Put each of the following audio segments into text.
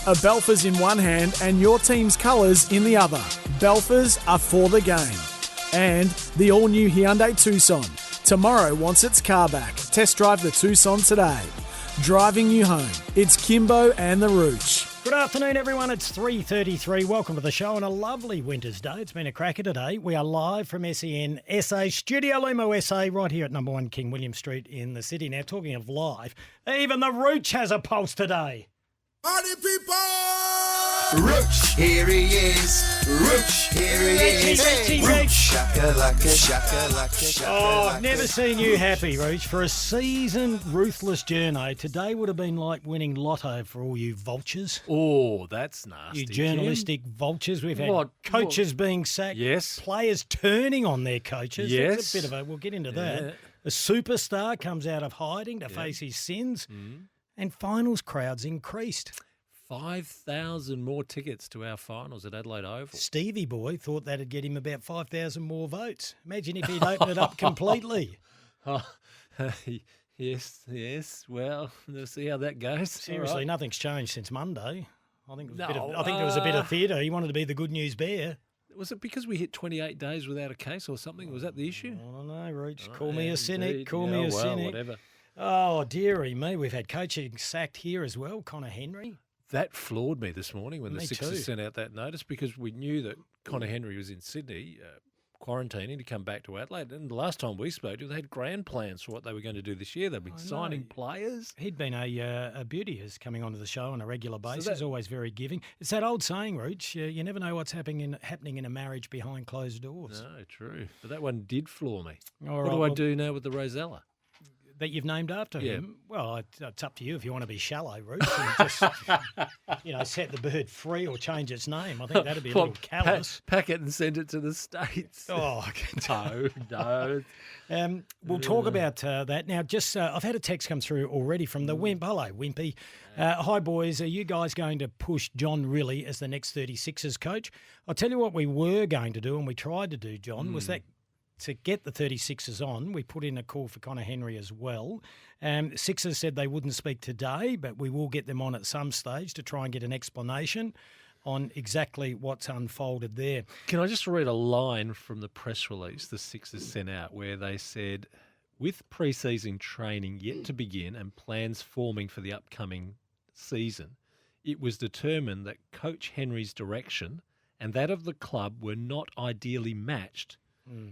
A Belfers in one hand and your team's colours in the other. Belfers are for the game. And the all-new Hyundai Tucson. Tomorrow wants its car back. Test drive the Tucson today. Driving you home. It's Kimbo and the Rooch. Good afternoon, everyone. It's 3:33. Welcome to the show on a lovely winter's day. It's been a cracker today. We are live from SEN SA Studio Limo SA right here at number 1 King William Street in the city. Now, talking of live, even the Rooch has a pulse today. Party people! Rooch, here he is. Rooch, here he is. Rooch, shakalaka, shakalaka, shakalaka. Oh, I've never seen you happy, Rooch. For a seasoned, ruthless journo, today would have been like winning lotto for all you vultures. Oh, that's nasty. You journalistic vultures. We've had What? coaches being sacked. Yes. Players turning on their coaches. Yes. It's a bit of a, we'll get into that. Yeah. A superstar comes out of hiding to face his sins. And finals crowds increased. 5,000 more tickets to our finals at Adelaide Oval. Stevie Boy thought that'd get him about 5,000 more votes. Imagine if he'd opened it up completely. Oh, yes. Well, we'll see how that goes. Seriously, All right. nothing's changed since Monday. I think, No, there was a bit of theatre. He wanted to be the good news bear. Was it because we hit 28 days without a case or something? Was that the issue? I don't know, Rooch. Oh, Call me a cynic. indeed. Call Yeah, me a well, cynic. Whatever. Oh, dearie me. We've had coaching sacked here as well. Connor Henry. That floored me this morning when the Me Sixers too. sent out that notice because we knew that Connor Henry was in Sydney quarantining to come back to Adelaide. And the last time we spoke to them, they had grand plans for what they were going to do this year. They've been signing players. He'd been a beauty as coming onto the show on a regular basis, that- always very giving. It's that old saying, Rooch, you never know what's happening in a marriage behind closed doors. No, true. But that one did floor me. All What right, do I well, do now with the Rosella? that you've named after Yeah. him? Well, it's up to you if you want to be shallow, Rooch, and just, set the bird free or change its name. I think that'd be a little callous. Pack it and send it to the States. Oh, No. we'll talk about that. Now, just I've had a text come through already from the Wimp. Hello, Wimpy. Hi, boys. Are you guys going to push John Rillie as the next 36ers coach? I'll tell you what we were going to do, and we tried to do, John, was that to get the 36ers on, we put in a call for Connor Henry as well. Sixers said they wouldn't speak today, but we will get them on at some stage to try and get an explanation on exactly what's unfolded there. Can I just read a line from the press release the Sixers sent out where they said, with pre-season training yet to begin and plans forming for the upcoming season, it was determined that Coach Henry's direction and that of the club were not ideally matched.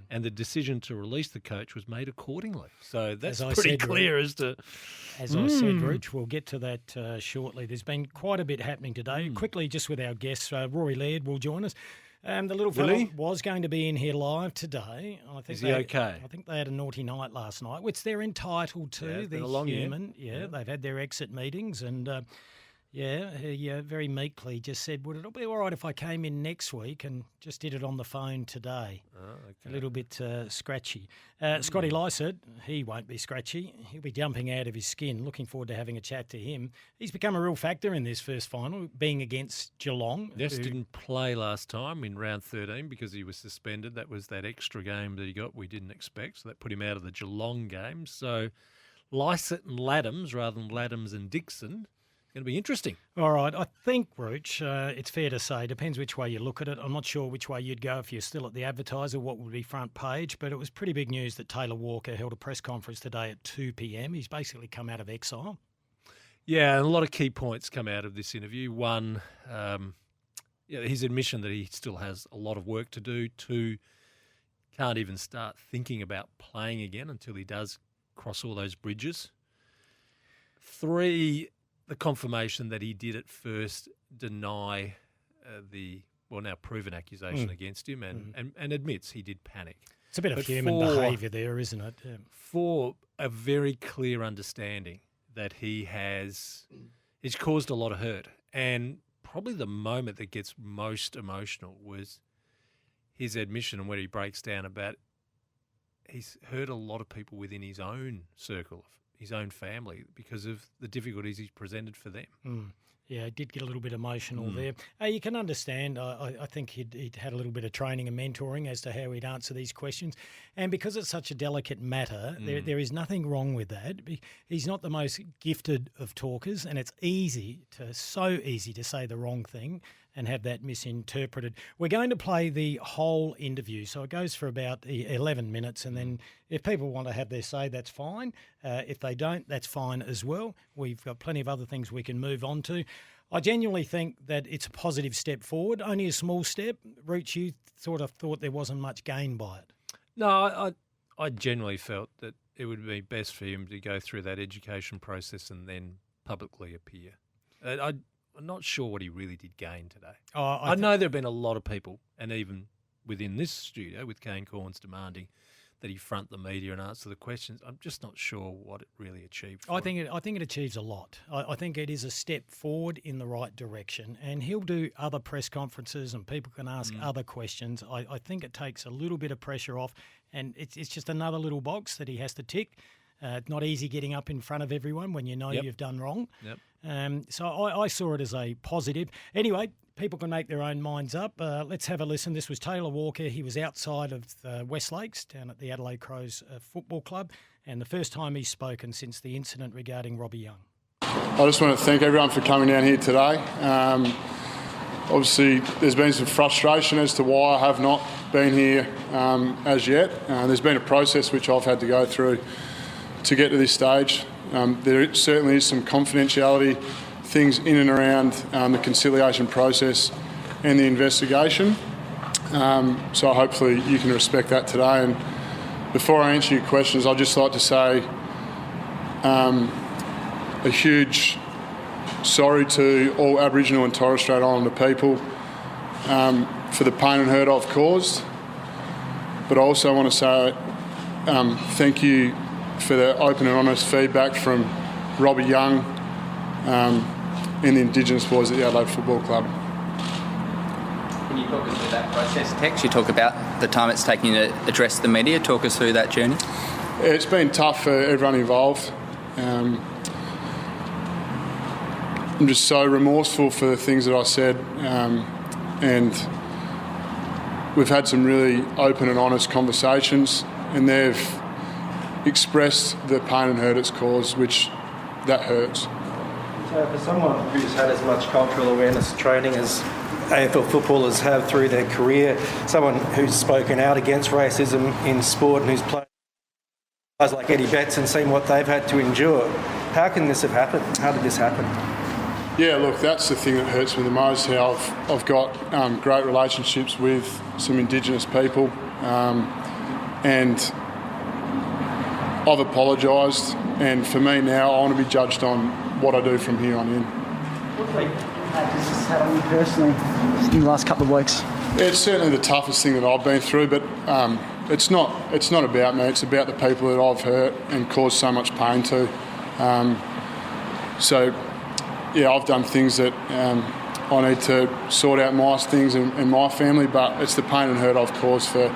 And the decision to release the coach was made accordingly. So that's As I pretty said, clear as to... As I said, Rooch, we'll get to that shortly. There's been quite a bit happening today. Quickly, just with our guests, Rory Laird will join us. The little fellow Really? was going to be in here live today. I think Is he okay? I think they had a naughty night last night, which they're entitled to. Yeah, it's been they're a long year. human. Yeah, they've had their exit meetings and... he very meekly just said, would it be all right if I came in next week and just did it on the phone today? Oh, A little bit scratchy. Scotty Lysett, he won't be scratchy. He'll be jumping out of his skin. Looking forward to having a chat to him. He's become a real factor in this first final, being against Geelong. Yes, who- didn't play last time in round 13 because he was suspended. That was that extra game that he got we didn't expect, so that put him out of the Geelong game. So Lysett and Laddams rather than Laddams and Dixon. Going to be interesting. All right, I think, Rooch, it's fair to say, depends which way you look at it. I'm not sure which way you'd go if you're still at the Advertiser, what would be front page, but it was pretty big news that Taylor Walker held a press conference today at 2 p.m. He's basically come out of exile. Yeah, and a lot of key points come out of this interview. One, his admission that he still has a lot of work to do. Two, can't even start thinking about playing again until he does cross all those bridges. Three, the confirmation that he did at first deny the now proven accusation against him and admits he did panic. It's a bit of But human four- behaviour there, isn't it? Yeah. For a very clear understanding that he's caused a lot of hurt. And probably the moment that gets most emotional was his admission and where he breaks down about he's hurt a lot of people within his own circle, his own family, because of the difficulties he's presented for them. Yeah, he did get a little bit emotional there. You can understand. I think he'd had a little bit of training and mentoring as to how he'd answer these questions. And because it's such a delicate matter, there is nothing wrong with that. He's not the most gifted of talkers, and it's so easy to say the wrong thing and have that misinterpreted. We're going to play the whole interview. So it goes for about 11 minutes, and then if people want to have their say, that's fine. If they don't, that's fine as well. We've got plenty of other things we can move on to. I genuinely think that it's a positive step forward, only a small step. Rooch, you sort of thought there wasn't much gain by it. No, I genuinely felt that it would be best for him to go through that education process and then publicly appear. I'm not sure what he really did gain today. I know there have been a lot of people, and even within this studio with Kane Corns demanding that he front the media and answer the questions. I'm just not sure what it really achieved for him. I think it achieves a lot. I think it is a step forward in the right direction, and he'll do other press conferences and people can ask other questions. I think it takes a little bit of pressure off, and it's just another little box that he has to tick. Not easy getting up in front of everyone when you know you've done wrong. So I saw it as a positive. Anyway, people can make their own minds up. Let's have a listen. This was Taylor Walker. He was outside of West Lakes down at the Adelaide Crows Football Club, and the first time he's spoken since the incident regarding Robbie Young. I just want to thank everyone for coming down here today. Obviously, there's been some frustration as to why I have not been here as yet. There's been a process which I've had to go through to get to this stage. There certainly is some confidentiality things in and around the conciliation process and the investigation. So hopefully you can respect that today. And before I answer your questions, I'd just like to say a huge sorry to all Aboriginal and Torres Strait Islander people for the pain and hurt I've caused. But I also want to say thank you for the open and honest feedback from Robbie Young and the Indigenous boys at the Adelaide Football Club. Can you talk us through that process, Tex? You talk about the time it's taking you to address the media. Talk us through that journey. It's been tough for everyone involved. I'm just so remorseful for the things that I said, and we've had some really open and honest conversations, and they've expressed the pain and hurt it's caused, which that hurts. So for someone who's had as much cultural awareness training as AFL footballers have through their career, someone who's spoken out against racism in sport and who's played guys like Eddie Betts and seen what they've had to endure, how can this have happened? How did this happen? Yeah, look, that's the thing that hurts me the most, how I've got great relationships with some Indigenous people, and I've apologised, and for me now, I want to be judged on what I do from here on in. What has this had on you personally in the last couple of weeks? It's certainly the toughest thing that I've been through, but it's not about me. It's about the people that I've hurt and caused so much pain to. I've done things that I need to sort out my things and my family, but it's the pain and hurt I've caused for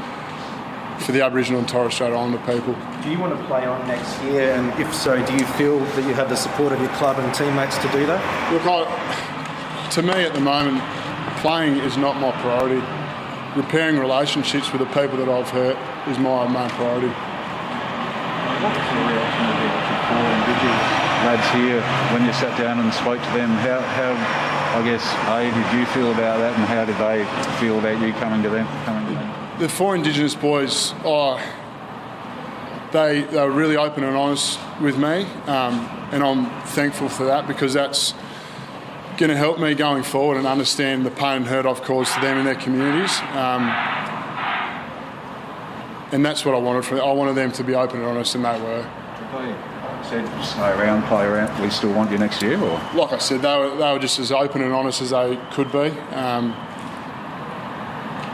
the Aboriginal and Torres Strait Islander people. Do you want to play on next year, and if so, do you feel that you have the support of your club and teammates to do that? Look, to me at the moment, playing is not my priority. Repairing relationships with the people that I've hurt is my main priority. What was your reaction to the four Indigenous lads here when you sat down and spoke to them? How I guess, did you feel about that, and how did they feel about you coming to them? The four Indigenous boys, they were really open and honest with me, and I'm thankful for that, because that's going to help me going forward and understand the pain and hurt I've caused to them and their communities. And that's what I wanted from them. I wanted them to be open and honest, and they were. If they said stay around, play around, we still want you next year, or? Like I said, they were just as open and honest as they could be.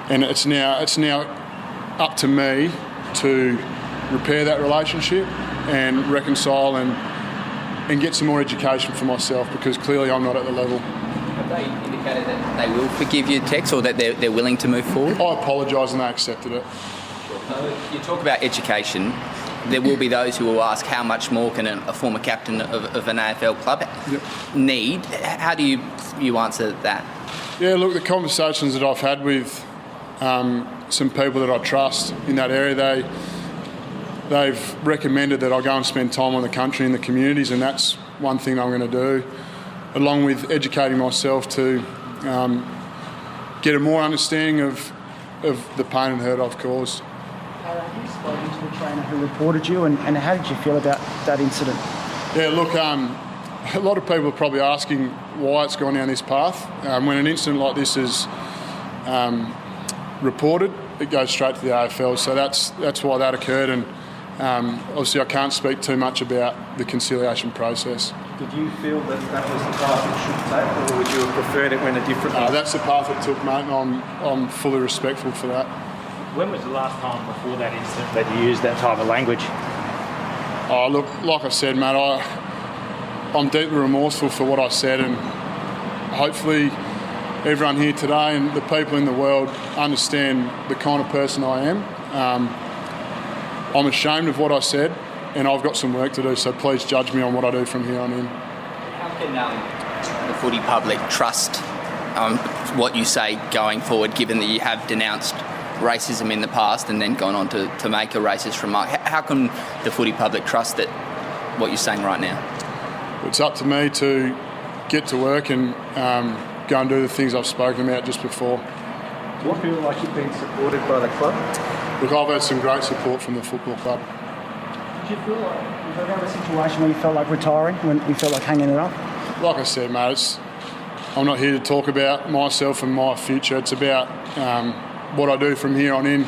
And it's now up to me to repair that relationship and reconcile and get some more education for myself, because clearly I'm not at the level. Have they indicated that they will forgive you, Tex, or that they're willing to move forward? I apologise and they accepted it. You talk about education. there will be those who will ask how much more can a former captain of an AFL club need. How do you answer that? Yeah, look, the conversations that I've had with some people that I trust in that area, they've recommended that I go and spend time on the country and the communities, and that's one thing I'm going to do, along with educating myself to get a more understanding of the pain and hurt I've caused. Have you spoken to the trainer who reported you, and how did you feel about that incident? Yeah, look, a lot of people are probably asking why it's gone down this path. When an incident like this is reported, it goes straight to the AFL, so that's why that occurred, and obviously I can't speak too much about the conciliation process. Did you feel that was the path it should take, or would you have preferred it went a different way? That's the path it took, mate, and I'm fully respectful for that. When was the last time before that incident that you used that type of language? Oh, look, like I said, mate, I'm deeply remorseful for what I said, and hopefully everyone here today and the people in the world understand the kind of person I am. I'm ashamed of what I said, and I've got some work to do, so please judge me on what I do from here on in. How can the footy public trust what you say going forward, given that you have denounced racism in the past and then gone on to make a racist remark? How can the footy public trust that what you're saying right now? It's up to me to get to work and go and do the things I've spoken about just before. Do you feel like you've been supported by the club? Look, I've had some great support from the football club. Did you feel like, was there ever a situation where you felt like retiring, when you felt like hanging it up? Like I said, mate, I'm not here to talk about myself and my future. It's about what I do from here on in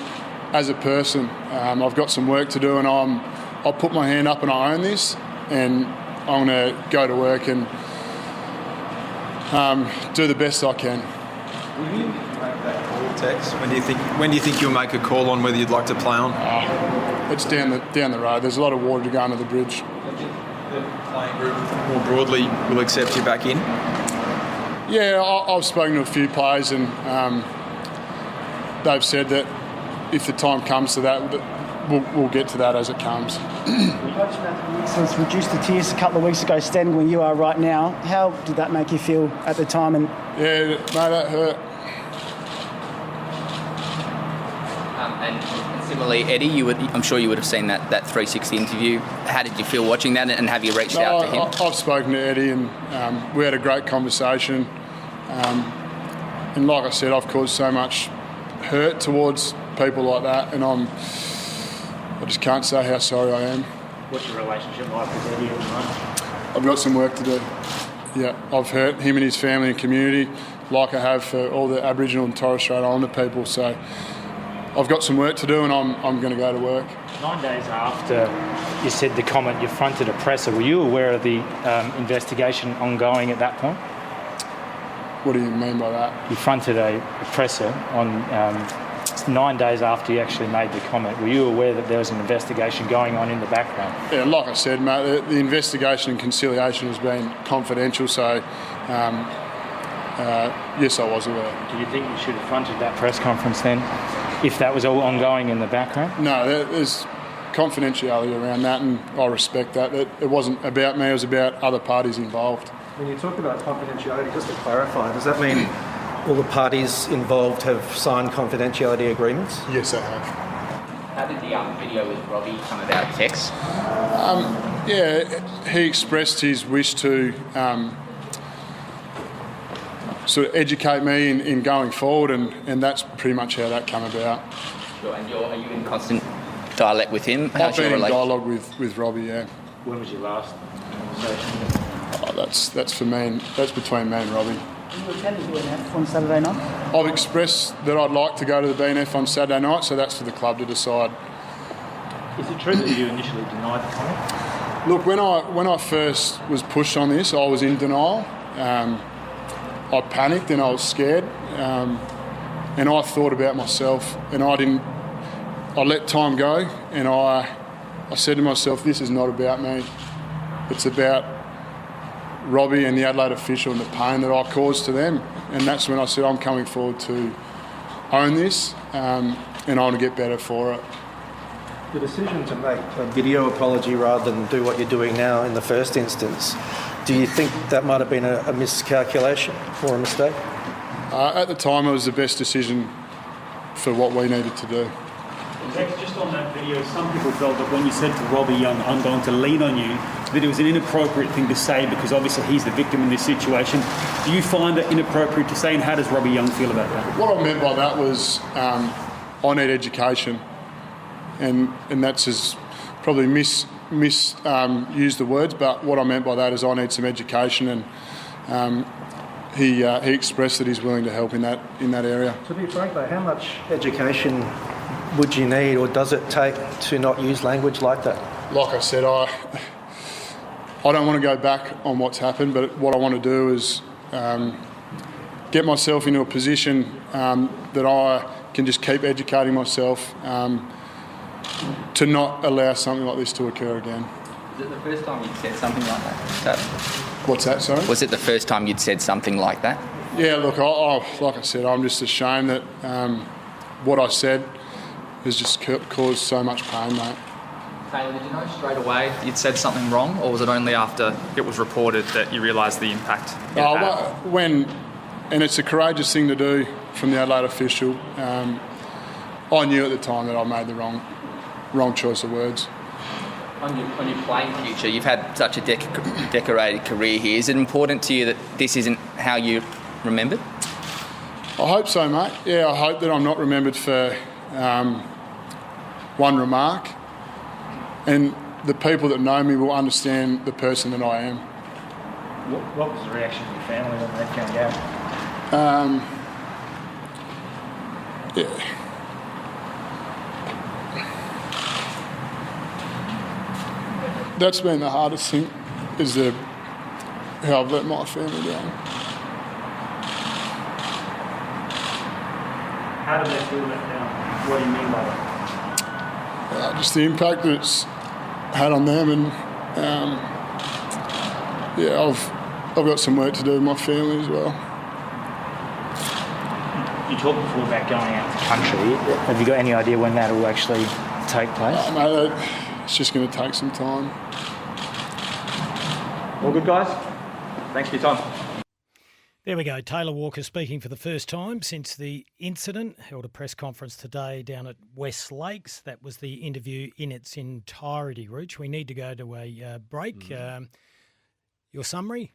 as a person. I've got some work to do, and I'll put my hand up and I own this, and I'm going to go to work and do the best I can. Will you make that call, Tex? When do you think you'll make a call on whether you'd like to play on? It's down the road. There's a lot of water to go under the bridge. The playing group more broadly will accept you back in? Yeah, I've spoken to a few players, and they've said that if the time comes to that, we'll get to that as it comes. Coach Matthew reduced the tiers a couple of weeks ago, standing where you are right now. How did that make you feel at the time? And yeah, mate, that hurt. And similarly, Eddie, I'm sure you would have seen that 360 interview. How did you feel watching that, and have you reached out to him? I've spoken to Eddie, and we had a great conversation. And like I said, I've caused so much hurt towards people like that, and I just can't say how sorry I am. What's your relationship like with Eddie at the moment? I've got some work to do. Yeah, I've hurt him and his family and community like I have for all the Aboriginal and Torres Strait Islander people, so I've got some work to do, and I'm going to go to work. 9 days after you said the comment, you fronted a presser. Were you aware of the investigation ongoing at that point? What do you mean by that? You fronted a presser on 9 days after you actually made the comment. Were you aware that there was an investigation going on in the background? Yeah, like I said, mate, the investigation and conciliation has been confidential, so yes, I was aware. Do you think you should have fronted that press conference then, if that was all ongoing in the background? No, there's confidentiality around that, and I respect that. It wasn't about me, it was about other parties involved. When you talk about confidentiality, just to clarify, does that mean all the parties involved have signed confidentiality agreements? Yes, they have. How did the video with Robbie come about, Tex? Yeah, he expressed his wish to sort of educate me in going forward, and that's pretty much how that came about. Sure, and are you in constant dialect with him? I've been in dialogue with Robbie, yeah. When was your last conversation? That's for me, and that's between me and Robbie. Are you attending the BNF on Saturday night? I've expressed that I'd like to go to the BNF on Saturday night, so that's for the club to decide. Is it true that you initially denied the comment? Look, when I first was pushed on this, I was in denial. I panicked and I was scared, and I thought about myself, and I let time go, and I said to myself, this is not about me. It's about Robbie and the Adelaide official and the pain that I caused to them. And that's when I said, I'm coming forward to own this, and I want to get better for it. The decision to make a video apology rather than do what you're doing now in the first instance, do you think that might have been a miscalculation or a mistake? At the time, it was the best decision for what we needed to do. Just on that video, some people felt that when you said to Robbie Young, I'm going to lean on you, that it was an inappropriate thing to say because obviously he's the victim in this situation. Do you find that inappropriate to say, and how does Robbie Young feel about that? What I meant by that was I need education, and that's as probably used the words, but what I meant by that is I need some education, and he expressed that he's willing to help in that area. To be frank though, how much education would you need or does it take to not use language like that? Like I said, I don't want to go back on what's happened, but what I want to do is get myself into a position that I can just keep educating myself to not allow something like this to occur again. Was it the first time you'd said something like that? What's that, sorry? Was it the first time you'd said something like that? Yeah, look, like I said, I'm just ashamed that what I said has just caused so much pain, mate. Taylor, did you know straight away you'd said something wrong, or was it only after it was reported that you realised the impact? And it's a courageous thing to do from the Adelaide official. I knew at the time that I made the wrong choice of words. On your playing future, you've had such a decorated career here. Is it important to you that this isn't how you're remembered? I hope so, mate. Yeah, I hope that I'm not remembered for one remark, and the people that know me will understand the person that I am. What was the reaction of your family when they found out? Yeah. That's been the hardest thing, is how I've let my family down. How do they feel that now? What do you mean by that? Just the impact that it's had on them, and I've got some work to do with my family as well. You talked before about going out to country. Have you got any idea when that will actually take place? Mate, it's just going to take some time. All good, guys? Thanks for your time. There we go. Taylor Walker speaking for the first time since the incident. Held a press conference today down at West Lakes. That was the interview in its entirety, Rooch. We need to go to a break. Your summary?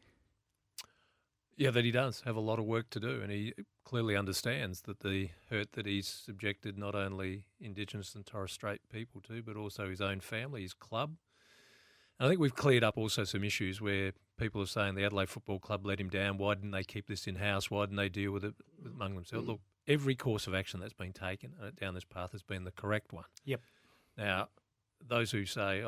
Yeah, that he does have a lot of work to do, and he clearly understands that the hurt that he's subjected not only Indigenous and Torres Strait people to, but also his own family, his club. And I think we've cleared up also some issues where people are saying the Adelaide Football Club let him down. Why didn't they keep this in-house? Why didn't they deal with it among themselves? Look, every course of action that's been taken down this path has been the correct one. Yep. Now, those who say,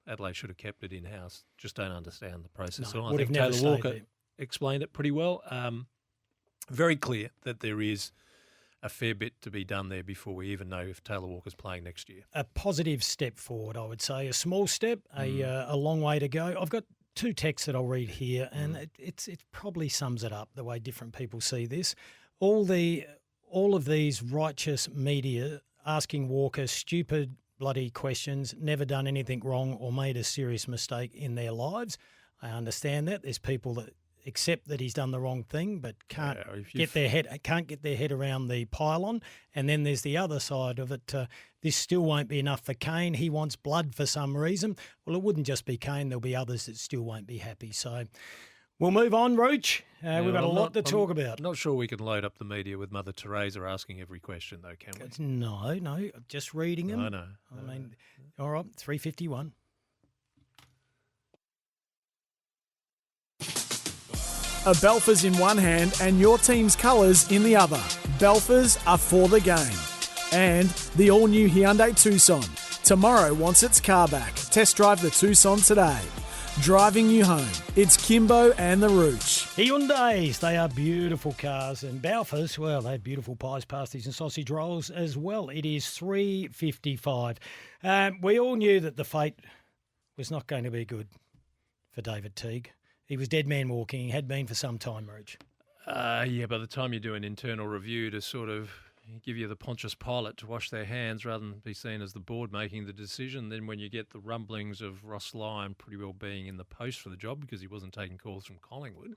Adelaide should have kept it in-house, just don't understand the process. No, I think Taylor Walker explained it pretty well. Very clear that there is a fair bit to be done there before we even know if Taylor Walker's playing next year. A positive step forward, I would say. A small step, a long way to go. I've got two texts that I'll read here, and it probably sums it up the way different people see this. All of these righteous media asking Walker stupid bloody questions, never done anything wrong or made a serious mistake in their lives. I understand that. There's people that accept that he's done the wrong thing, but can't get their head around the pylon. And then there's the other side of it. This still won't be enough for Kane. He wants blood for some reason. Well, it wouldn't just be Kane. There'll be others that still won't be happy. So we'll move on, Roach. We've got a lot to talk about. I'm not sure we can load up the media with Mother Teresa asking every question, though, can we? No, just reading them. I know. I mean, all right, 3:51. A Belfers in one hand and your team's colours in the other. Belfers are for the game. And the all-new Hyundai Tucson. Tomorrow wants its car back. Test drive the Tucson today. Driving you home. It's Kimbo and the Rooch. Hyundais, they are beautiful cars. And Balfours, well, they have beautiful pies, pasties and sausage rolls as well. It is 3:55. We all knew that the fate was not going to be good for David Teague. He was dead man walking. He had been for some time, Roach. Yeah, by the time you do an internal review to sort of give you the Pontius Pilate to wash their hands rather than be seen as the board making the decision. Then when you get the rumblings of Ross Lyon pretty well being in the post for the job because he wasn't taking calls from Collingwood.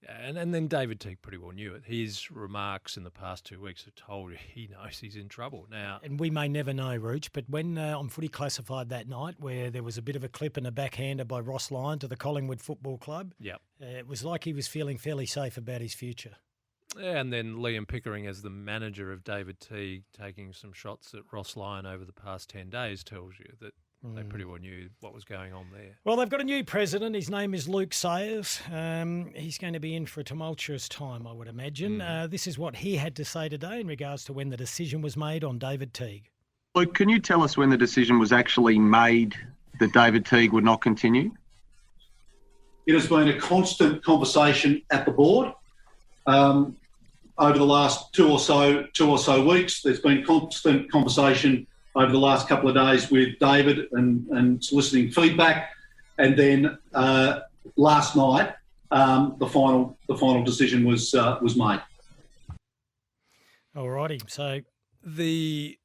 And then David Teague pretty well knew it. His remarks in the past 2 weeks have told you he knows he's in trouble now. And we may never know, Rooch, but when on Footy Classified that night where there was a bit of a clip and a backhander by Ross Lyon to the Collingwood Football Club, it was like he was feeling fairly safe about his future. Yeah, and then Liam Pickering as the manager of David Teague taking some shots at Ross Lyon over the past 10 days tells you that they pretty well knew what was going on there. Well, they've got a new president. His name is Luke Sayers. He's going to be in for a tumultuous time, I would imagine. This is what he had to say today in regards to when the decision was made on David Teague. Luke, can you tell us when the decision was actually made that David Teague would not continue? It has been a constant conversation at the board. Over the last two or so weeks, there's been constant conversation over the last couple of days with David and soliciting feedback, and then last night the final decision was made. Alrighty, so the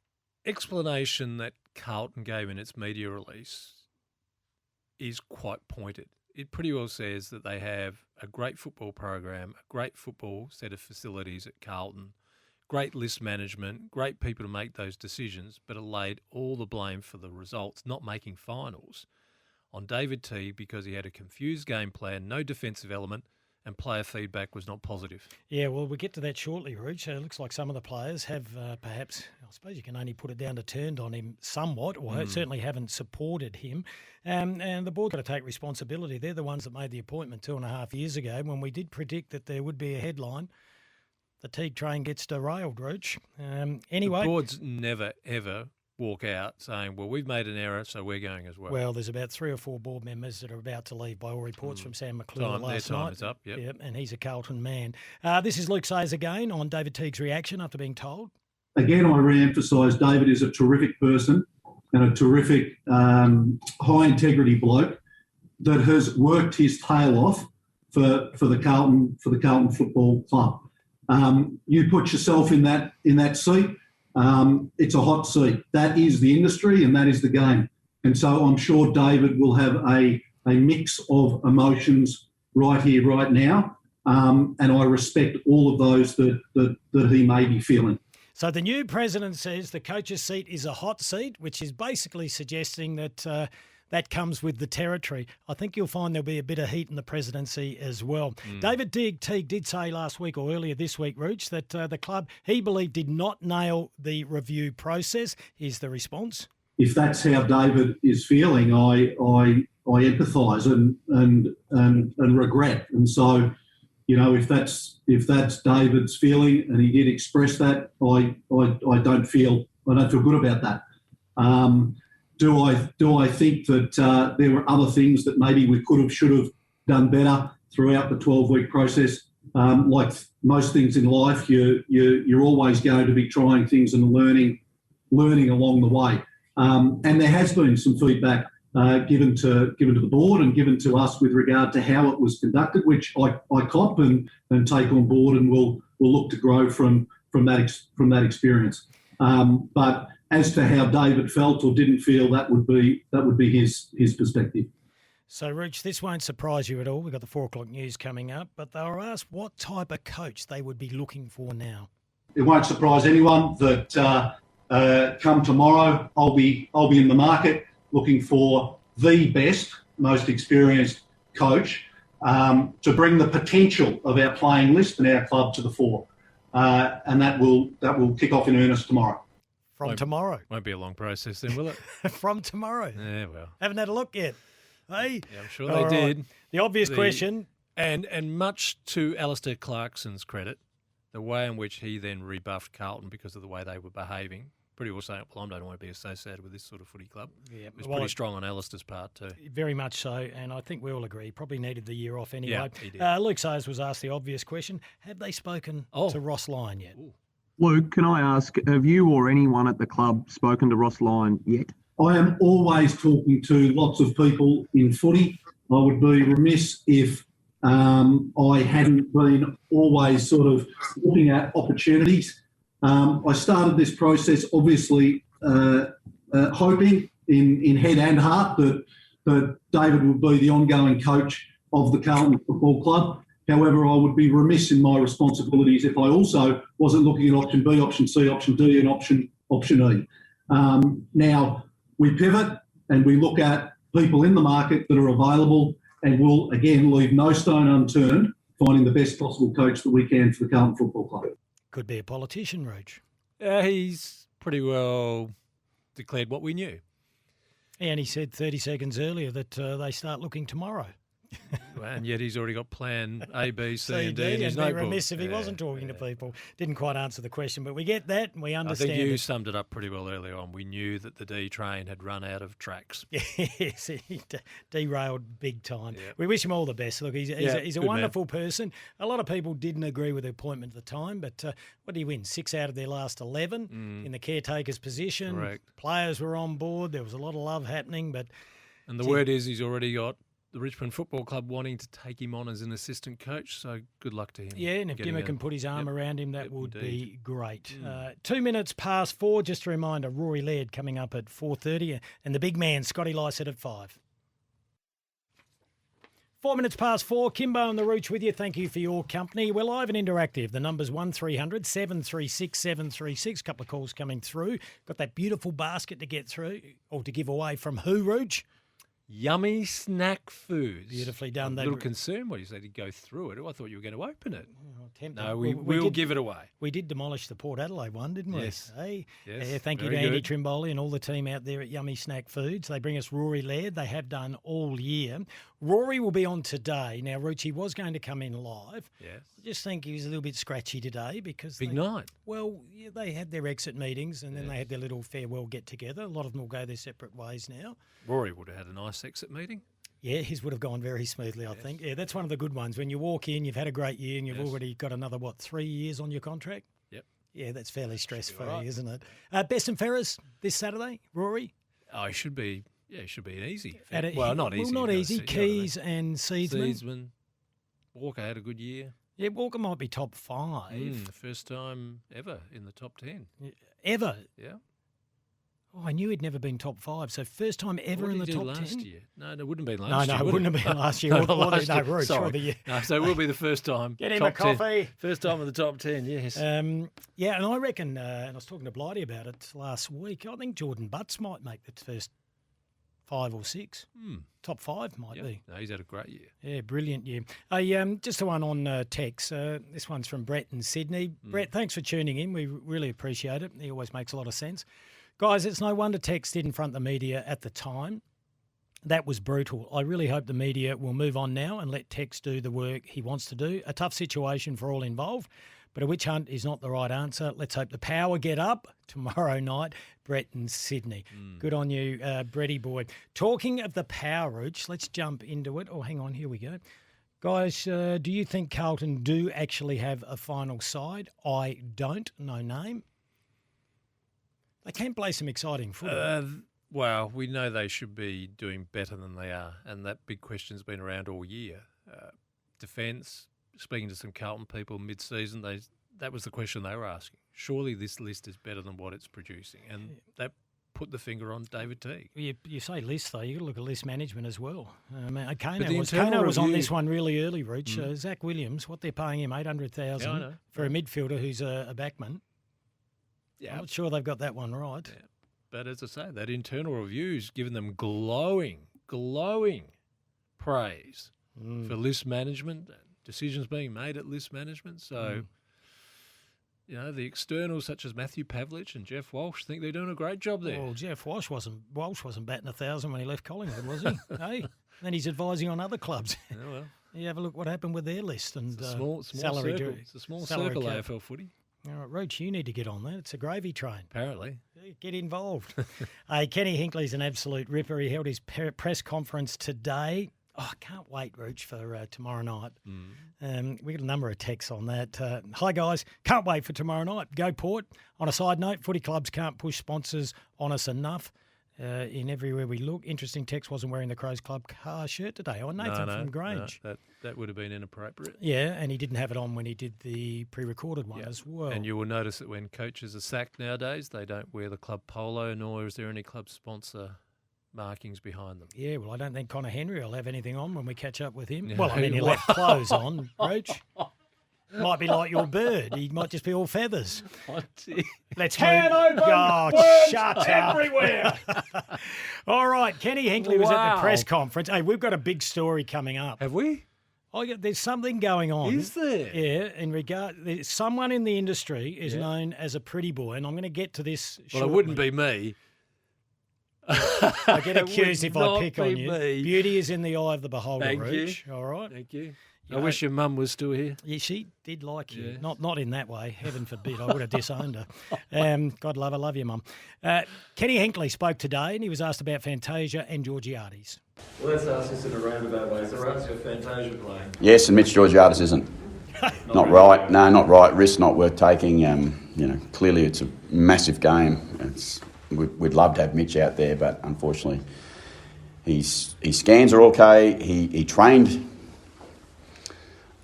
explanation that Carlton gave in its media release is quite pointed. It pretty well says that they have a great football program, a great football set of facilities at Carlton, great list management, great people to make those decisions, but it laid all the blame for the results, not making finals, on David Teague because he had a confused game plan, no defensive element, and player feedback was not positive. Yeah, well, we'll get to that shortly, Rooch. It looks like some of the players have perhaps, I suppose you can only put it down to turned on him somewhat, or certainly haven't supported him. And the board's got to take responsibility. They're the ones that made the appointment 2.5 years ago when we did predict that there would be a headline. The Teague train gets derailed, Rooch. Anyway. The boards never, ever walk out saying, well, we've made an error, so we're going as well. Well, there's about 3 or 4 board members that are about to leave by all reports from Sam McClure last night. Their time is up, yep. And he's a Carlton man. This is Luke Sayers again on David Teague's reaction after being told. Again, I re-emphasise David is a terrific person and a terrific high-integrity bloke that has worked his tail off for the Carlton Football Club. You put yourself in that seat. It's a hot seat. That is the industry and that is the game. And so I'm sure David will have a mix of emotions right here, right now. And I respect all of those that he may be feeling. So the new president says the coach's seat is a hot seat, which is basically suggesting that that comes with the territory. I think you'll find there'll be a bit of heat in the presidency as well. David Teague did say last week or earlier this week, Rooch, that the club, he believed, did not nail the review process. Here's the response. If that's how David is feeling, I empathise and regret. And so, you know, if that's David's feeling and he did express that, I don't feel good about that. Do I think that there were other things that maybe we should have done better throughout the 12-week process? Like most things in life, you're always going to be trying things and learning along the way. And there has been some feedback given to the board and given to us with regard to how it was conducted, which I cop and take on board, and we'll look to grow from that experience. But as to how David felt or didn't feel, that would be his perspective. So, Rich, this won't surprise you at all. We've got the 4 o'clock news coming up, but they were asked what type of coach they would be looking for now. It won't surprise anyone that come tomorrow, I'll be in the market looking for the best, most experienced coach to bring the potential of our playing list and our club to the fore, and that will kick off in earnest tomorrow. Tomorrow. Won't be a long process then, will it? From tomorrow. Yeah, well. Haven't had a look yet. Hey? Yeah, I'm sure they did. The obvious question. And much to Alistair Clarkson's credit, the way in which he then rebuffed Carlton because of the way they were behaving, pretty well saying, well, I don't want to be associated with this sort of footy club. Yeah, it was pretty strong on Alistair's part too. Very much so, and I think we all agree. Probably needed the year off anyway. Yeah, he did. Luke Sayers was asked the obvious question. Have they spoken to Ross Lyon yet? Ooh. Luke, can I ask, have you or anyone at the club spoken to Ross Lyon yet? I am always talking to lots of people in footy. I would be remiss if I hadn't been always sort of looking at opportunities I started this process obviously hoping in head and heart that David would be the ongoing coach of the Carlton Football Club. However, I would be remiss in my responsibilities if I also wasn't looking at option B, option C, option D, and option E. Now, we pivot and we look at people in the market that are available, and we'll, again, leave no stone unturned, finding the best possible coach that we can for the Carlton Football Club. Could be a politician, Roach. He's pretty well declared what we knew. And he said 30 seconds earlier that they start looking tomorrow. And yet he's already got plan A, B, C, and D in his and be notebook. remiss if he wasn't talking to people. Didn't quite answer the question, but we get that and we understand. I think you it. summed it up pretty well earlier on. We knew that the D train had run out of tracks. Yes, he derailed big time. Yep. We wish him all the best. Look, he's a wonderful person. A lot of people didn't agree with the appointment at the time, but what did he win? 6 out of their last 11 in the caretaker's position. Correct. Players were on board. There was a lot of love happening. And the word is he's already got the Richmond Football Club wanting to take him on as an assistant coach, so good luck to him. Yeah, and if Gimmer can put his arm around him, that would be great. 2 minutes past 4, just a reminder, Rory Laird coming up at 4:30 and the big man, Scotty Lycett, at 5. 4 minutes past 4, Kimbo and the Rooch with you. Thank you for your company. We're live and interactive. The number's 1300 736 736. A couple of calls coming through. Got that beautiful basket to get through, or to give away from who, Rooch? Yummy Snack Foods. Beautifully done. I'm a little concerned when you said he'd go through it. I thought you were going to open it. Tempting. No, we'll give it away. We did demolish the Port Adelaide one, didn't we? Yes. Hey? Yes. Yeah, thank you to Andy Trimboli and all the team out there at Yummy Snack Foods. They bring us Rory Laird. They have done all year. Rory will be on today. Now, Rucci was going to come in live. Yes. I just think he was a little bit scratchy today because... Big night. Well, yeah, they had their exit meetings and then they had their little farewell get-together. A lot of them will go their separate ways now. Rory would have had a nice exit meeting. Yeah, his would have gone very smoothly, I think. Yeah, that's one of the good ones. When you walk in, you've had a great year and you've already got another, 3 years on your contract? Yep. Yeah, that's fairly stress-free, right. isn't it? Best and Ferris this Saturday, Rory? Oh, it should be an easy. Not easy. Well, not easy. Keys and Seedsman. Seedsman. Walker had a good year. Yeah, Walker might be top 5. First time ever in the top 10. Ever? Yeah. Oh, I knew he'd never been top 5. So first time ever in the top 10? Last year? No, it wouldn't have been last year. No, it wouldn't have been last year. So it will be the first time. Get him a coffee. 10. First time in the top 10, yes. Yeah, and I reckon, and I was talking to Blighty about it last week, I think Jordan Butts might make the first 5 or 6. Top 5 might be. No, he's had a great year. Yeah, brilliant year. Just a one on text. This one's from Brett in Sydney. Brett, thanks for tuning in. We really appreciate it. He always makes a lot of sense. Guys, it's no wonder Tex did in front of the media at the time. That was brutal. I really hope the media will move on now and let Tex do the work he wants to do. A tough situation for all involved, but a witch hunt is not the right answer. Let's hope the power get up tomorrow night. Brett in Sydney. Good on you, Bretty boy. Talking of the power, Rooch, let's jump into it. Oh, hang on, here we go. Guys, do you think Carlton do actually have a final side? I don't. No name. They can play some exciting football. Well, we know they should be doing better than they are, and that big question's been around all year. Defence, speaking to some Carlton people mid-season, that was the question they were asking. Surely this list is better than what it's producing, and that put the finger on David Teague. You say list, though. You've got to look at list management as well. Kano was on this one really early, Rich. Zach Williams, what they're paying him, $800,000 for a midfielder who's a backman. Yeah. I'm not sure they've got that one right. Yeah. But as I say, that internal review's given them glowing praise for list management, decisions being made at list management. So, the externals such as Matthew Pavlich and Jeff Walsh think they're doing a great job there. Well, Jeff Walsh wasn't batting 1,000 when he left Collingwood, was he? Hey, then he's advising on other clubs. Yeah, well. You have a look what happened with their list and it's a small salary. Circle. It's a small circle AFL footy. All right, Roach, you need to get on that. It's a gravy train. Apparently. Get involved. Kenny Hinkley's an absolute ripper. He held his press conference today. Oh, I can't wait, Roach, for tomorrow night. We got a number of texts on that. Hi, guys. Can't wait for tomorrow night. Go Port. On a side note, footy clubs can't push sponsors on us enough. in everywhere we look. Interesting text, wasn't wearing the Crows Club car shirt today. Oh, Nathan from Grange. No, that would have been inappropriate. Yeah, and he didn't have it on when he did the pre-recorded one as well. And you will notice that when coaches are sacked nowadays, they don't wear the club polo, nor is there any club sponsor markings behind them. Yeah, well, I don't think Connor Henry will have anything on when we catch up with him. No. Well, I mean, he'll have clothes on, Roach. Might be like your bird. He might just be all feathers. Let's Can move. open, Oh, worms shut everywhere. up. All right, Kenny Hinkley was at the press conference. Hey, we've got a big story coming up. Have we? Oh, yeah, there's something going on. Is there? Yeah, in regard, someone in the industry is known as a pretty boy, and I'm going to get to this Well, shortly. it wouldn't be me. I get accused if I pick on you. Me. Beauty is in the eye of the beholder, Thank Rooch. you. All right. Thank you. I wish your mum was still here. Yeah, she did like you. Yeah. Not in that way. Heaven forbid. I would have disowned her. God love her. Love you, Mum. Kenny Hinkley spoke today, and he was asked about Fantasia and Georgiades. Well, let's ask this in a roundabout way. So, Russ, your Fantasia playing? Yes, and Mitch Georgiades isn't. Not right. No, not right. Risk not worth taking. Clearly it's a massive game. We'd love to have Mitch out there, but unfortunately, his scans are okay. He trained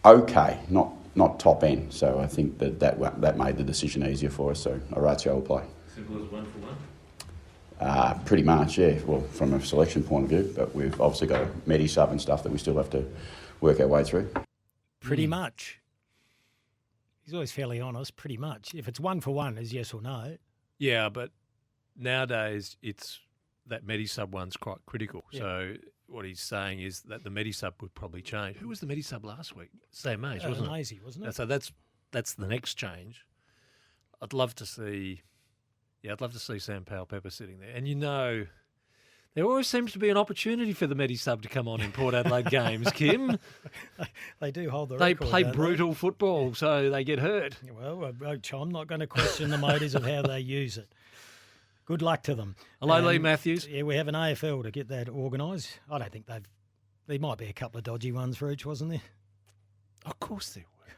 okay, not top end. So I think that made the decision easier for us. So Orazio will play. Simple as 1 for 1? Pretty much, yeah. Well, from a selection point of view, but we've obviously got a medi sub and stuff that we still have to work our way through. Pretty much. He's always fairly honest. Pretty much. If it's 1 for 1, is yes or no. Yeah, but nowadays it's that Medisub one's quite critical. Yeah. So what he's saying is that the Medisub would probably change. Who was the Medisub last week? Sam Mays, wasn't it? Maisie, wasn't it? So that's the next change. I'd love to see Sam Powell-Pepper sitting there. And there always seems to be an opportunity for the Medisub to come on in Port Adelaide games, Kim. They do hold the They record. play don't brutal football, so they get hurt. Well, Roach, I'm not going to question the motives of how they use it. Good luck to them. Hello, Lee Matthews. Yeah, we have an AFL to get that organised. I don't think there might be a couple of dodgy ones for each, wasn't there? Of course there were.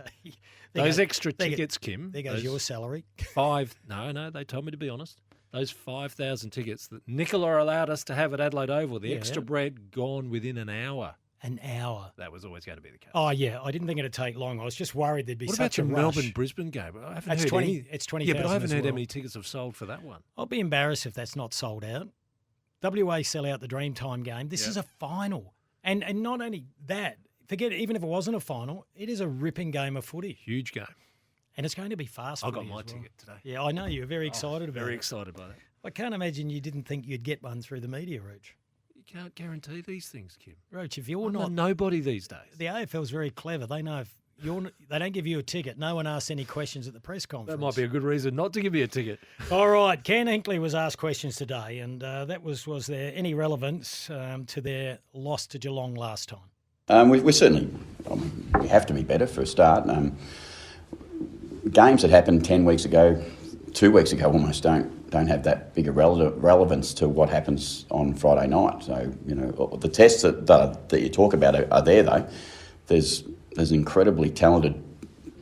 Okay. Those extra tickets, Kim. There goes your salary. No, they told me to be honest. Those 5,000 tickets that Nicola allowed us to have at Adelaide Oval, the extra bread gone within an hour. An hour. That was always going to be the case. Oh, yeah. I didn't think it'd take long. I was just worried theuld be What such a about rush. the Melbourne-Brisbane game? I haven't It's heard 20. any. It's 20,000. Yeah, but I haven't as heard well. how many tickets have sold for that one. I'll be embarrassed if that's not sold out. WA sell out the Dreamtime game. This is a final. And not only that, forget it, even if it wasn't a final, it is a ripping game of footy. Huge game. And it's going to be fast. I got footy my as well. ticket today. Yeah, I know. You're very excited about it. Very excited by that. I can't imagine you didn't think you'd get one through the media, Roach. You can't guarantee these things, Kim. Roach, if you're I'm not... a nobody these days. The AFL's very clever. They know if they don't give you a ticket. No one asks any questions at the press conference. That might be a good reason not to give me a ticket. All right. Ken Hinkley was asked questions today, and that was there any relevance to their loss to Geelong last time? We certainly we have to be better for a start. Games that happened 10 weeks ago, 2 weeks ago almost don't have that big a relevance to what happens on Friday night. So, the tests that you talk about are there, though. There's incredibly talented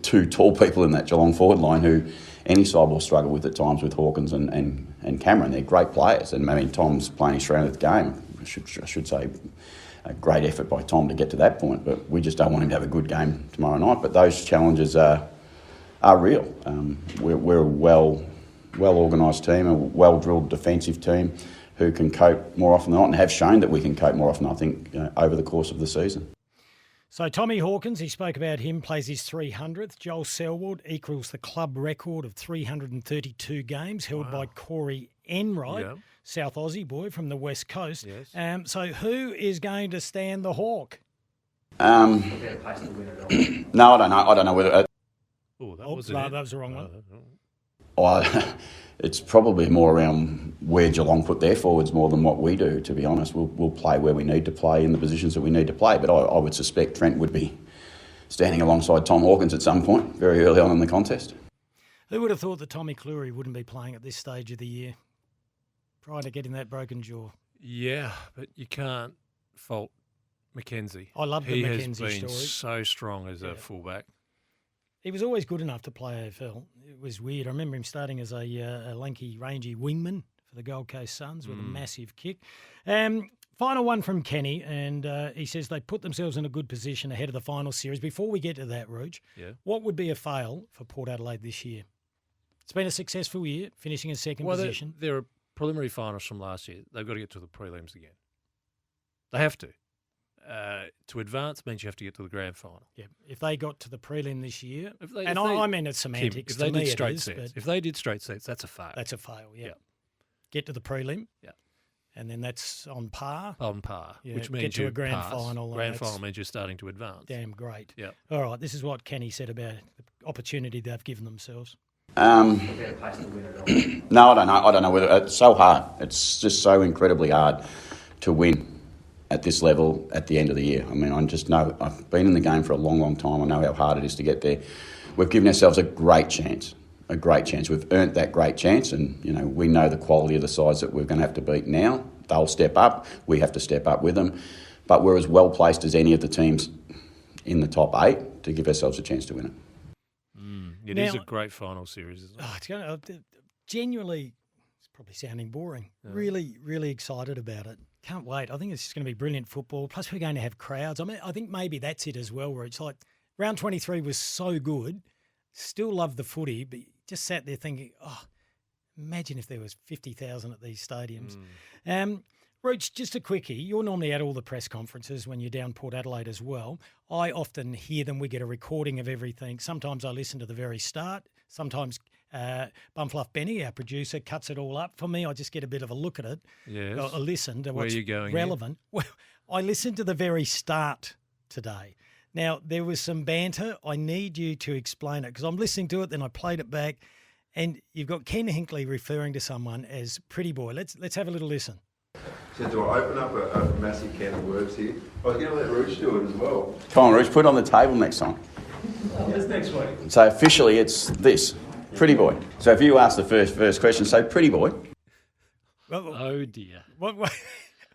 two tall people in that Geelong forward line who any side will struggle with at times with Hawkins and Cameron. They're great players. And, Tom's playing his strength of the game. I should say a great effort by Tom to get to that point. But we just don't want him to have a good game tomorrow night. But those challenges are real. We're a well-organised team, a well-drilled defensive team who can cope more often than not and have shown that we can cope more often, I think, over the course of the season. So Tommy Hawkins, he spoke about him, plays his 300th. Joel Selwood equals the club record of 332 games held by Corey Enright, South Aussie boy from the West Coast. Yes. So who is going to stand the Hawk? No, I don't know. I don't know whether... that was the wrong one. It's probably more around where Geelong put their forwards more than what we do, to be honest. We'll play where we need to play in the positions that we need to play, but I would suspect Trent would be standing alongside Tom Hawkins at some point, very early on in the contest. Who would have thought that Tommy Cleary wouldn't be playing at this stage of the year, prior to getting that broken jaw? Yeah, but you can't fault Mackenzie. I love the Mackenzie story. He has been so strong as a fullback. He was always good enough to play AFL. It was weird. I remember him starting as a lanky, rangy wingman for the Gold Coast Suns with a massive kick. Final one from Kenny, and he says they put themselves in a good position ahead of the final series. Before we get to that, Rooch, what would be a fail for Port Adelaide this year? It's been a successful year, finishing in second position. There are preliminary finals from last year. They've got to get to the prelims again. They have to. To advance means you have to get to the grand final. Yeah, if they got to the prelim this year, I mean it's semantics. If they did straight sets, if they did straight sets, that's a fail. That's a fail. Yeah. Get to the prelim. Yeah. And then that's on par. On par, Yeah, which means get to you a grand pass. final. Grand final means you're starting to advance. Damn great. Yeah. All right. This is what Kenny said about the opportunity they've given themselves. No, I don't know. I don't know whether it's so hard. It's just so incredibly hard to win at this level at the end of the year. I mean, I just know I've been in the game for a long, long time. I know how hard it is to get there. We've given ourselves a great chance. We've earned that great chance, and we know the quality of the sides that we're going to have to beat now. They'll step up. We have to step up with them, but we're as well placed as any of the teams in the top 8 to give ourselves a chance to win it. It is a great final series, isn't it? It's going to genuinely. It's probably sounding boring. Yeah. Really, really excited about it. Can't wait. I think it's just going to be brilliant football. Plus, we're going to have crowds. I mean, I think maybe that's it as well, where it's like round 23 was so good. Still love the footy, but just sat there thinking, imagine if there was 50,000 at these stadiums. Roach, just a quickie. You're normally at all the press conferences when you're down Port Adelaide as well. I often hear them. We get a recording of everything. Sometimes I listen to the very start. Sometimes Bumfluff Benny, our producer, cuts it all up for me. I just get a bit of a look at it. Yes. I listen to Where what's are you going relevant. Well, I listened to the very start today. Now, there was some banter. I need you to explain it because I'm listening to it, then I played it back, and you've got Ken Hinkley referring to someone as Pretty Boy. Let's have a little listen. So do I open up a massive can of worms here? I was going to let Rooch do it as well. Come on, Rooch, put it on the table next time. That's next week. So officially it's this, Pretty Boy. So if you ask the first question, say Pretty Boy. Oh dear.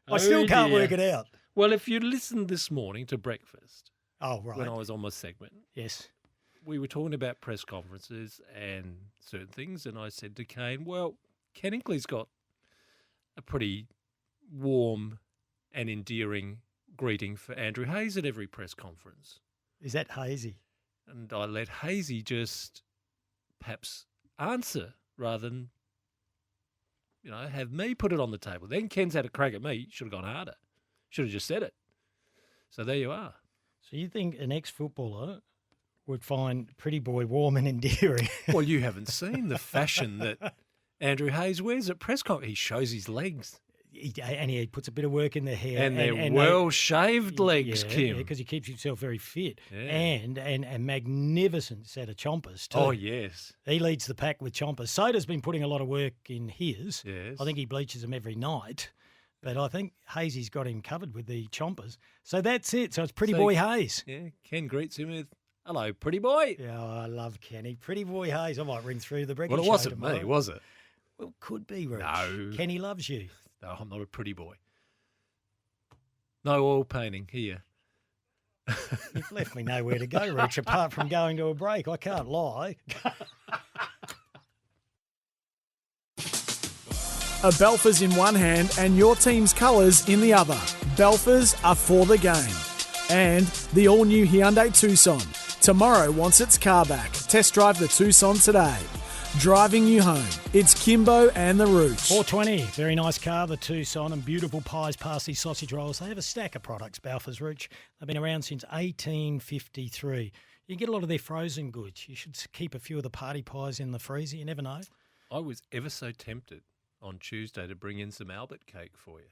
I still can't work it out. Well, if you listened this morning to breakfast, right, when I was on my segment, yes, we were talking about press conferences and certain things, and I said to Kane, well, Ken Hinkley's got a pretty warm and endearing greeting for Andrew Hayes at every press conference. Is that Hazy? And I let Hazy just perhaps answer rather than, have me put it on the table. Then Ken's had a crack at me. Should have gone harder. Should have just said it. So there you are. So you think an ex-footballer would find Pretty Boy warm and endearing? Well, you haven't seen the fashion that Andrew Hayes wears at press conference. He shows his legs. And he puts a bit of work in the hair. And they're well-shaved legs, Kim. Yeah, because he keeps himself very fit. Yeah. And a magnificent set of chompers, too. Oh, yes. He leads the pack with chompers. Soda's been putting a lot of work in his. Yes. I think he bleaches them every night. But I think Hazy's got him covered with the chompers. So that's it. So it's Pretty Boy Hayes. Yeah, Ken greets him with, hello, Pretty Boy. Yeah, I love Kenny. Pretty Boy Hayes. I might ring through the breakfast Well, it wasn't me, was it? Well, could be, Rich. No. Kenny loves you. No, I'm not a pretty boy. No oil painting here. You've left me nowhere to go, Rich, apart from going to a break. I can't lie. A Belfers in one hand and your team's colours in the other. Belfers are for the game. And the all-new Hyundai Tucson. Tomorrow wants its car back. Test drive the Tucson today. Driving you home. It's Kimbo and the Rooch. 420. Very nice car, the Tucson, and beautiful pies, pasties, sausage rolls. They have a stack of products, Balfour's Rooch. They've been around since 1853. You get a lot of their frozen goods. You should keep a few of the party pies in the freezer. You never know. I was ever so tempted on Tuesday to bring in some Albert cake for you.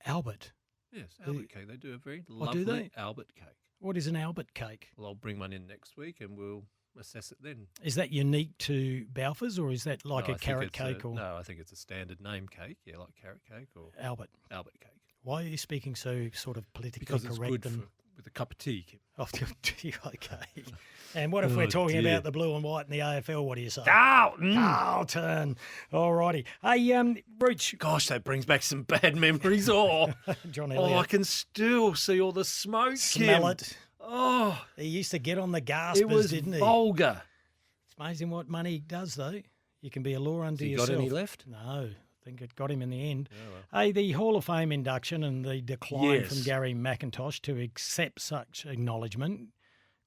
Albert? Yes, Albert cake. They do a very lovely Albert cake. What is an Albert cake? Well, I'll bring one in next week and we'll assess it then. Is that unique to Balfour's or is that like a carrot cake? No, I think it's a standard name cake. Yeah, like carrot cake or Albert cake. Why are you speaking so sort of politically because it's correct? Good with a cup of tea. Okay. And what if we're talking about the blue and white in the AFL? What do you say? Carlton. All righty. Hey, Rooch. Gosh, that brings back some bad memories. John Elliott. I can still see all the smoke. Smell it. Oh, he used to get on the gaspers, it was didn't he? Vulgar. It's amazing what money does, though. You can be a law unto you yourself. Got any left? No. think it got him in the end. Hey, the Hall of Fame induction and the decline from Gary McIntosh to accept such acknowledgement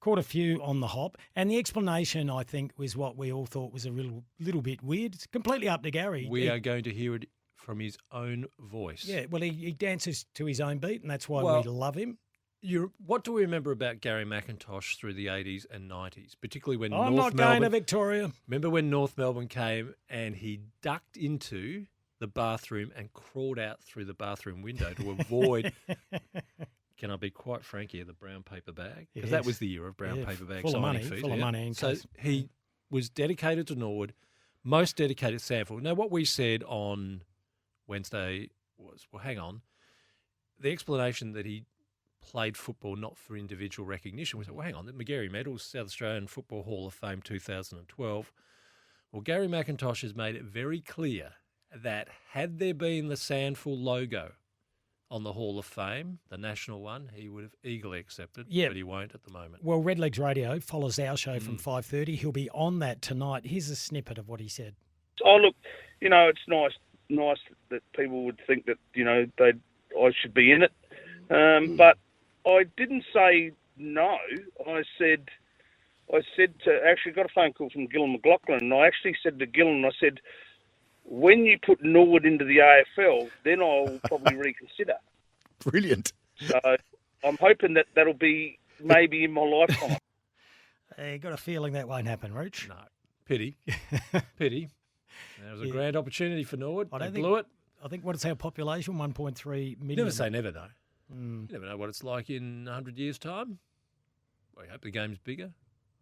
caught a few on the hop. And the explanation, I think, was what we all thought was a little bit weird. It's completely up to Gary. We are going to hear it from his own voice. Yeah, well, he dances to his own beat, and that's why we love him. What do we remember about Gary McIntosh through the 80s and 90s, particularly when I'm not going to Victoria. Remember when North Melbourne came and he ducked into the bathroom and crawled out through the bathroom window to avoid, can I be quite frank here, the brown paper bag? Because that was the year of brown paper bag signing fees. Full of money. So he was dedicated to Norwood, most dedicated to SANFL. Now, what we said on Wednesday was, well, hang on, the explanation that he played football not for individual recognition. We said, well, hang on, the McGarry Medals, South Australian Football Hall of Fame 2012. Well, Gary McIntosh has made it very clear that had there been the SANFL logo on the Hall of Fame, the national one, he would have eagerly accepted, but he won't at the moment. Well, Redlegs Radio follows our show from 5:30. He'll be on that tonight. Here's a snippet of what he said. Oh, look, it's nice that people would think that, I should be in it. But I didn't say no. I said actually got a phone call from Gillan McLaughlin, and I actually said to Gillan, I said, when you put Norwood into the AFL, then I'll probably reconsider. Brilliant. So I'm hoping that'll be maybe in my lifetime. I got a feeling that won't happen, Rooch. No. Pity. Pity. There was a grand opportunity for Norwood. They blew it. I think, what is our population? 1.3 million. Never say never, though. You never know what it's like in 100 years' time. We hope the game's bigger.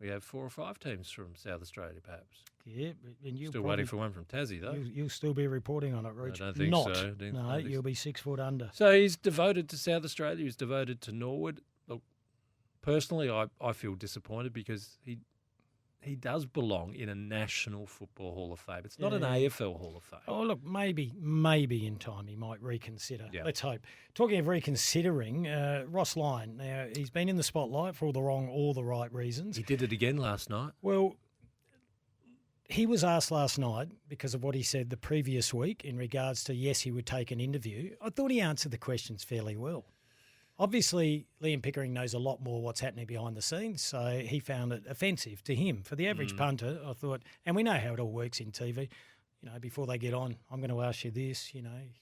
We have 4 or 5 teams from South Australia, perhaps. Yeah, and you'll still waiting for one from Tassie, though. You'll still be reporting on it, Rich. I don't think so. No, you'll be 6 foot under. So he's devoted to South Australia. He's devoted to Norwood. Look, personally, I feel disappointed because he does belong in a National Football Hall of Fame. It's not an AFL Hall of Fame. Oh, look, maybe in time he might reconsider. Yeah. Let's hope. Talking of reconsidering, Ross Lyon, now he's been in the spotlight for all the wrong or the right reasons. He did it again last night. Well, he was asked last night because of what he said the previous week in regards to, yes, he would take an interview. I thought he answered the questions fairly well. Obviously, Liam Pickering knows a lot more what's happening behind the scenes, so he found it offensive to him. For the average punter, I thought, and we know how it all works in TV, before they get on, I'm going to ask you this,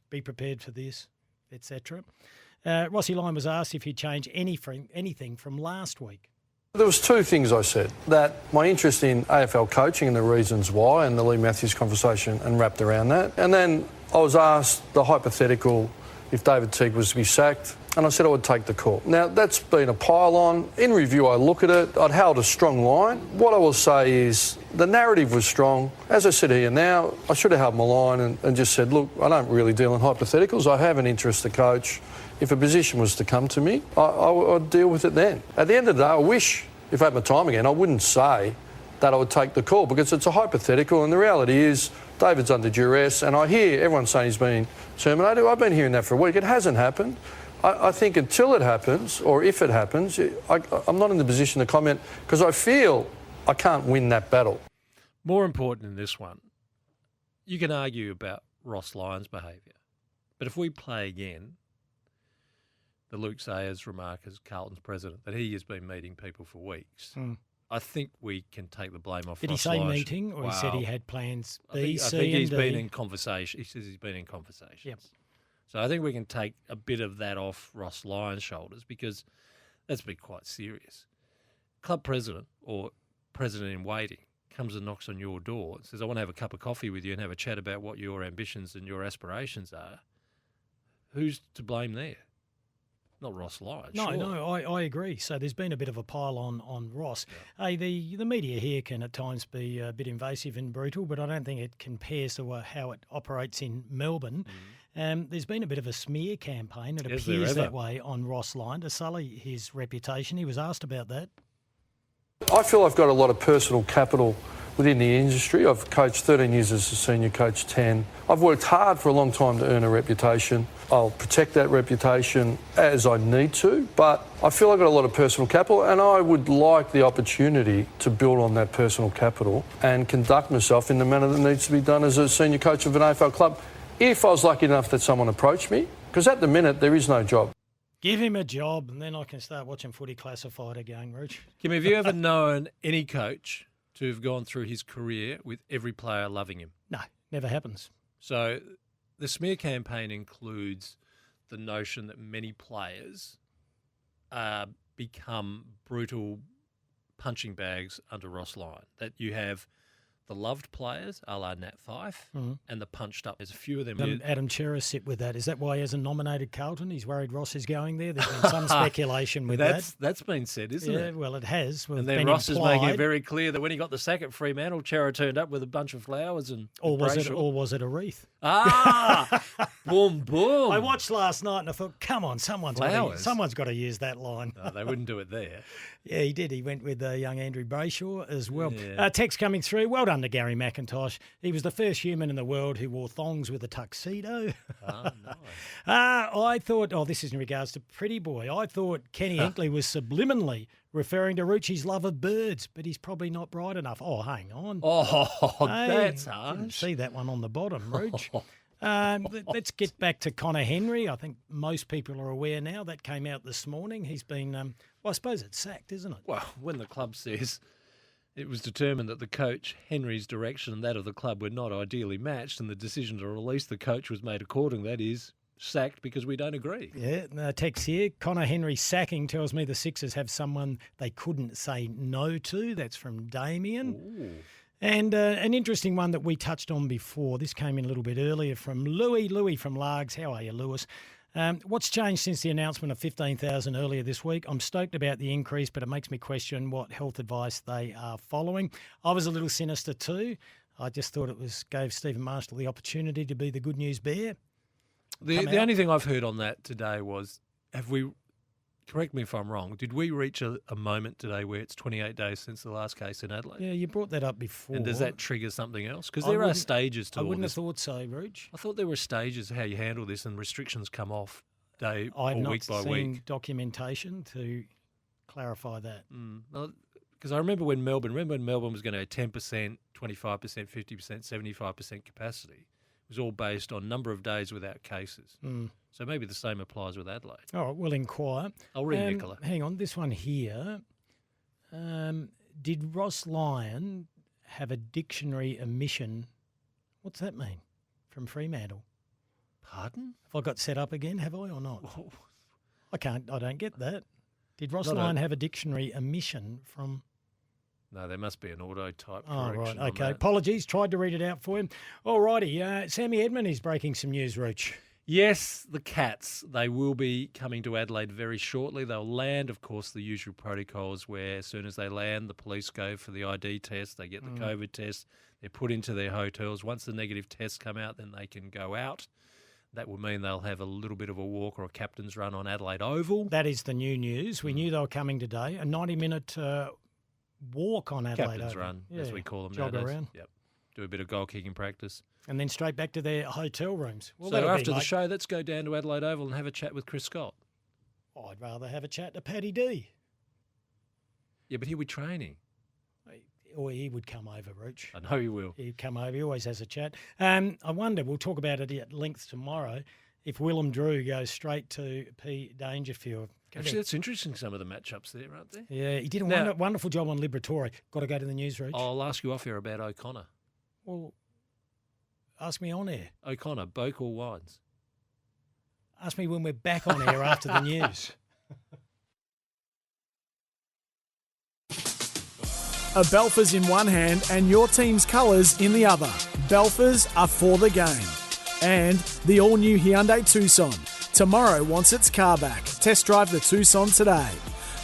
be prepared for this, etc. Rossi Lyon was asked if he'd change anything from last week. There was 2 things I said. That my interest in AFL coaching and the reasons why, and the Lee Matthews conversation and wrapped around that. And then I was asked the hypothetical if David Teague was to be sacked, and I said I would take the call. Now, that's been a pile-on. In review, I look at it. I'd held a strong line. What I will say is the narrative was strong. As I said here now, I should have held my line and just said, look, I don't really deal in hypotheticals. I have an interest to coach. If a position was to come to me, I'd deal with it then. At the end of the day, I wish, if I had my time again, I wouldn't say that I would take the call because it's a hypothetical, and the reality is David's under duress, and I hear everyone saying he's been terminated. I've been hearing that for a week. It hasn't happened. I think until it happens, or if it happens, I'm not in the position to comment because I feel I can't win that battle. More important in this one, you can argue about Ross Lyon's behaviour, but if we play again, the Luke Sayers remark as Carlton's president that he has been meeting people for weeks. I think we can take the blame off. Did Ross he say Lyon. Meeting, or he said he had plans B, C, I think he's and D? been in conversation. He says he's been in conversations. Yep. So I think we can take a bit of that off Ross Lyon's shoulders because that's been quite serious. Club president or president in waiting comes and knocks on your door and says, I want to have a cup of coffee with you and have a chat about what your ambitions and your aspirations are. Who's to blame there? Not Ross Lyon. No, I agree. So there's been a bit of a pile on Ross. Yeah. Hey, the media here can at times be a bit invasive and brutal, but I don't think it compares to how it operates in Melbourne. There's been a bit of a smear campaign, it appears that way, on Ross Lyon to sully his reputation. He was asked about that. I feel I've got a lot of personal capital within the industry. I've coached 13 years as a senior coach, 10. I've worked hard for a long time to earn a reputation. I'll protect that reputation as I need to, but I feel I've got a lot of personal capital and I would like the opportunity to build on that personal capital and conduct myself in the manner that needs to be done as a senior coach of an AFL club if I was lucky enough that someone approached me, because at the minute there is no job. Give him a job, and then I can start watching Footy Classified again, Rooch. Kim, have you ever known any coach to have gone through his career with every player loving him? No, never happens. So the smear campaign includes the notion that many players become brutal punching bags under Ross Lyon. That you have the loved players, a la Nat Fyfe, and the punched up. There's a few of them. Adam Chera sit with that. Is that why he hasn't nominated Carlton? He's worried Ross is going there. There's been some speculation with that. That's been said, isn't it? Yeah, well, it has. Well, and then Ross is making it very clear that when he got the sack at Fremantle, Chera turned up with a bunch of flowers and or was it a wreath? Boom, boom. I watched last night and I thought, come on, someone's got to use that line. No, they wouldn't do it there. Yeah, he did. He went with young Andrew Brayshaw as well. Yeah. Text coming through. Well done to Gary McIntosh. He was the first human in the world who wore thongs with a tuxedo. Nice. I thought, this is in regards to Pretty Boy. I thought Kenny Hinkley was subliminally referring to Rucci's love of birds, but he's probably not bright enough. Oh, hang on. That's harsh. Didn't see that one on the bottom, Ruch. Let's get back to Connor Henry. I think most people are aware now. That came out this morning. He's been, I suppose it's sacked, isn't it? Well, when the club says it was determined that the coach, Henry's direction and that of the club were not ideally matched and the decision to release the coach was made according, that is, sacked because we don't agree. Yeah, text here. Connor Henry sacking tells me the Sixers have someone they couldn't say no to. That's from Damien. Ooh. And an interesting one that we touched on before. This came in a little bit earlier from Louis. Louis from Largs. How are you, Lewis? What's changed since the announcement of 15,000 earlier this week? I'm stoked about the increase, but it makes me question what health advice they are following. I was a little sinister too. I just thought gave Stephen Marshall the opportunity to be the good news bear. The only thing I've heard on that today was, correct me if I'm wrong, did we reach a moment today where it's 28 days since the last case in Adelaide? Yeah, you brought that up before. And does that trigger something else? Because there are stages to all this. I wouldn't have thought so, Rooch. I thought there were stages of how you handle this and restrictions come off day I've or not week by seen week. Documentation to clarify that. Because I remember when Melbourne was going to have 10%, 25%, 50%, 75% capacity. It was all based on number of days without cases. So maybe the same applies with Adelaide. All right, we'll inquire. I'll ring Nicola. Hang on, this one here. Did Ross Lyon have a dictionary omission? What's that mean? From Fremantle. Pardon? Have I got set up again, have I, or not? Oh. I don't get that. Did Ross Lyon have a dictionary omission from... No, there must be an auto-type Oh, correction. right, okay. On that. Apologies, tried to read it out for him. All righty, Sammy Edmund is breaking some news, Rooch. Yes, the Cats, they will be coming to Adelaide very shortly. They'll land, of course, the usual protocols where as soon as they land, the police go for the ID test, they get the COVID test, they're put into their hotels. Once the negative tests come out, then they can go out. That would mean they'll have a little bit of a walk or a captain's run on Adelaide Oval. That is the new news. We knew they were coming today. A 90-minute walk on Adelaide Captain's Oval. run, as we call them Jog nowadays. around. Yep. Do a bit of goal kicking practice. And then straight back to their hotel rooms. Well, so after the show, let's go down to Adelaide Oval and have a chat with Chris Scott. I'd rather have a chat to Paddy D. Yeah, but he'll be training. Or he would come over, Rooch. I know he will. He'd come over. He always has a chat. I wonder, we'll talk about it at length tomorrow, if Willem Drew goes straight to P. Dangerfield. Actually, that's interesting, some of the matchups there, aren't there? Yeah, he did a wonderful job on Liberatore. Got to go to the news, Rooch. I'll ask you off air about O'Connor. Well, ask me on air. O'Connor, Boke or Wines? Ask me when we're back on air after the news. A Belfers in one hand and your team's colours in the other. Belfers are for the game. And the all-new Hyundai Tucson. Tomorrow wants its car back. Test drive the Tucson today.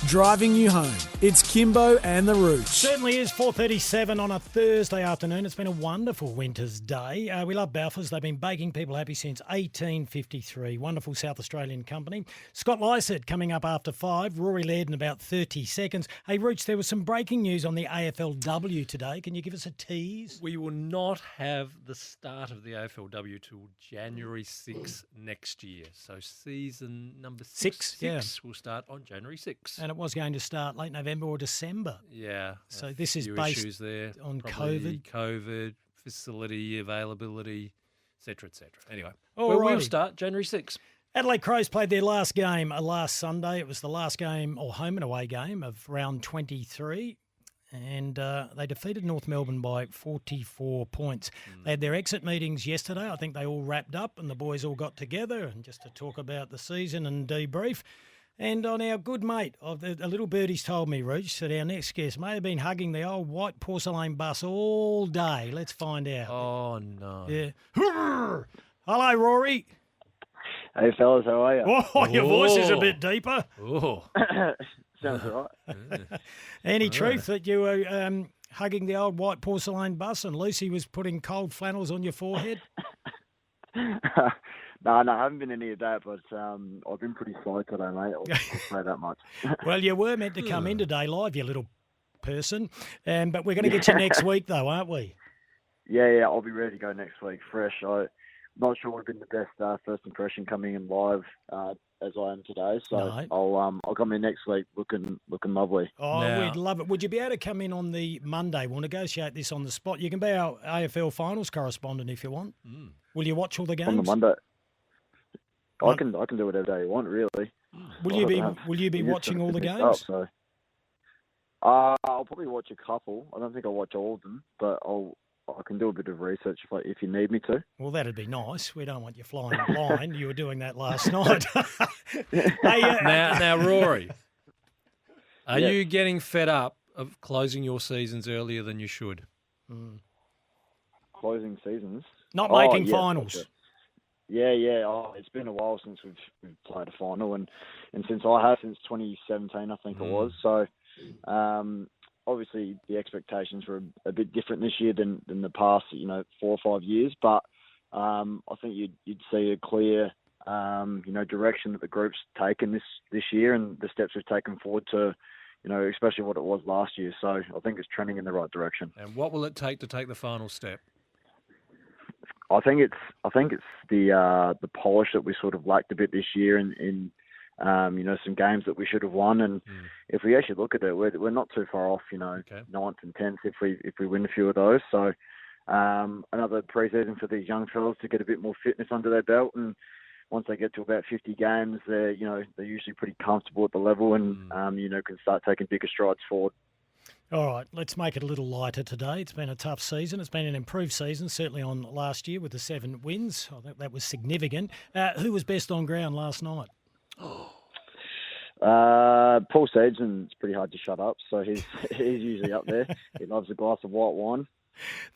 Driving you home. It's Kimbo and the Rooch. Certainly is 4:37 on a Thursday afternoon. It's been a wonderful winter's day. We love Balfours. They've been baking people happy since 1853. Wonderful South Australian company. Scott Lysett coming up after 5. Rory Laird in about 30 seconds. Hey, Rooch, there was some breaking news on the AFLW today. Can you give us a tease? We will not have the start of the AFLW till January 6 next year. So season number 6 will start on January 6. And it was going to start late November or December. Yeah. So this is few based issues there. on Probably COVID. COVID, facility availability, etc., etc. Anyway, All we'll righty. start January 6th. Adelaide Crows played their last game last Sunday. It was the last game or home and away game of round 23. And they defeated North Melbourne by 44 points. They had their exit meetings yesterday. I think they all wrapped up and the boys all got together and just to talk about the season and debrief. And on our good mate, a little birdie's told me, Rich, that our next guest may have been hugging the old white porcelain bus all day. Let's find out. Oh, no. Yeah. Hello, Rory. Hey, fellas, how are you? Oh, your voice is a bit deeper. Oh. Sounds right. Any truth that you were hugging the old white porcelain bus and Lucy was putting cold flannels on your forehead? No, I haven't been any of that, but I've been pretty slow today, mate. I'll say that much. Well, you were meant to come in today live, you little person, but we're going to get you next week, though, aren't we? Yeah, I'll be ready to go next week, fresh. I'm not sure would have been the best first impression coming in live as I am today, so no. I'll come in next week looking lovely. Oh, we'd love it. Would you be able to come in on the Monday? We'll negotiate this on the spot. You can be our AFL finals correspondent if you want. Will you watch all the games? On the Monday. I can do whatever day you want, really. Will you be watching all the games? I'll probably watch a couple. I don't think I'll watch all of them, but I can do a bit of research if you need me to. Well, that'd be nice. We don't want you flying blind. You were doing that last night. Now, Rory, are you getting fed up of closing your seasons earlier than you should? Closing seasons? Not making finals. Okay. Yeah. Oh, it's been a while since we've played a final, and since 2017, I think it was. So, obviously the expectations were a bit different this year than the past, 4 or 5 years. But I think you'd see a clear, direction that the group's taken this year, and the steps we've taken forward to, especially what it was last year. So I think it's trending in the right direction. And what will it take to take the final step? I think it's the polish that we sort of lacked a bit this year in some games that we should have won. And if we actually look at it, we're not too far off, 9th and 10th if we win a few of those. So another pre-season for these young fellas to get a bit more fitness under their belt. And once they get to about 50 games, they're usually pretty comfortable at the level and, can start taking bigger strides forward. All right, let's make it a little lighter today. It's been a tough season. It's been an improved season, certainly on last year with the 7 wins. I think that was significant. Who was best on ground last night? Paul Sageman's pretty hard to shut up, so he's usually up there. He loves a glass of white wine.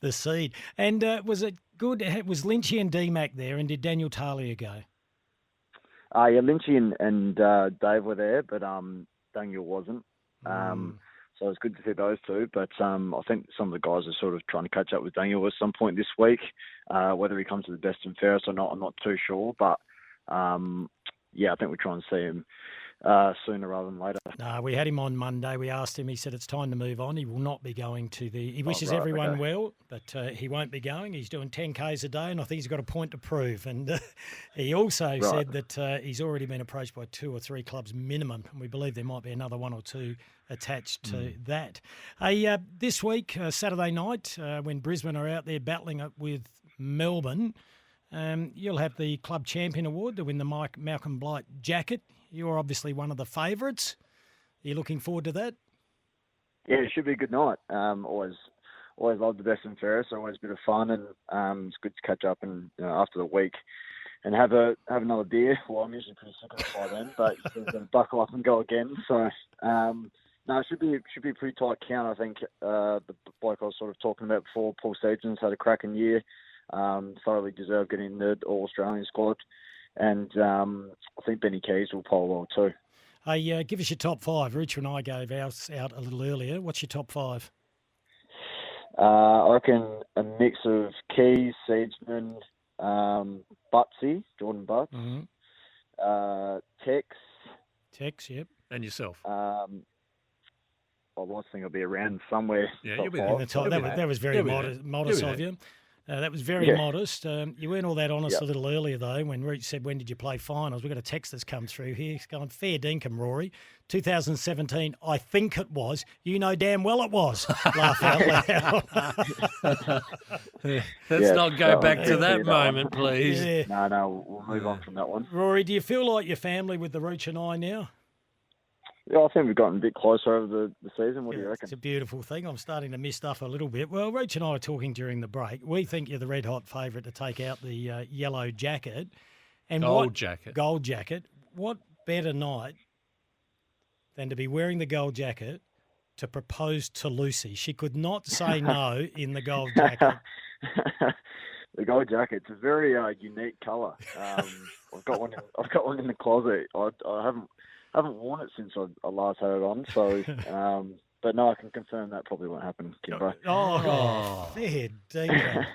The seed. And was it good? Was Lynchy and D-Mac there, and did Daniel Talia go? Yeah, Lynchy and Dave were there, but Daniel wasn't. So it's good to see those two. But I think some of the guys are sort of trying to catch up with Daniel at some point this week. Whether he comes to the best and fairest or not, I'm not too sure. But I think we're trying to see him sooner rather than later. No, we had him on Monday. We asked him. He said it's time to move on. He will not be going to the... He wishes everyone well, but he won't be going. He's doing 10Ks a day, and I think he's got a point to prove. And he also said that he's already been approached by 2 or 3 clubs minimum, and we believe there might be another 1 or 2 attached to that. This week, Saturday night, when Brisbane are out there battling it with Melbourne, you'll have the Club Champion Award to win the Malcolm Blight jacket. You're obviously one of the favourites. Are you looking forward to that? Yeah, it should be a good night. Always love the best and fairest. Always a bit of fun, and it's good to catch up and after the week and have another beer. Well, I'm usually pretty sick of it by then, but you're going to buckle up and go again. So no, it should be a pretty tight count. I think the bloke I was sort of talking about before, Paul Sageman's had a cracking year. Thoroughly deserved getting in the All-Australian squad. And I think Benny Keys will poll well too. Hey, give us your top 5. Richard and I gave ours out a little earlier. What's your top 5? I reckon a mix of Keys, Seedsman, Butsy, Jordan Butts, Tex, yep. And yourself. I think I'll be around somewhere. Yeah, you'll be there. That was very modest of you. That was very Yeah. modest. You weren't all that honest Yep. a little earlier, though, when Root said, when did you play finals? We've got a text that's come through here. It's going, fair dinkum, Rory. 2017, I think it was. You know damn well it was. Laugh out loud. Let's not go back to that moment, please. Yeah. No, we'll move on from that one. Rory, do you feel like your family with the Rooch and I now? Yeah, I think we've gotten a bit closer over the season. What do you reckon? It's a beautiful thing. I'm starting to miss stuff a little bit. Well, Roach and I were talking during the break. We think you're the red hot favourite to take out the yellow jacket. And Gold jacket. Gold jacket. What better night than to be wearing the gold jacket to propose to Lucy? She could not say no in the gold jacket. The gold jacket's a very unique colour. I've got one in the closet. I haven't worn it since I last had it on. So, but no, I can confirm that probably won't happen, Kimbo. Oh, fair dinkum.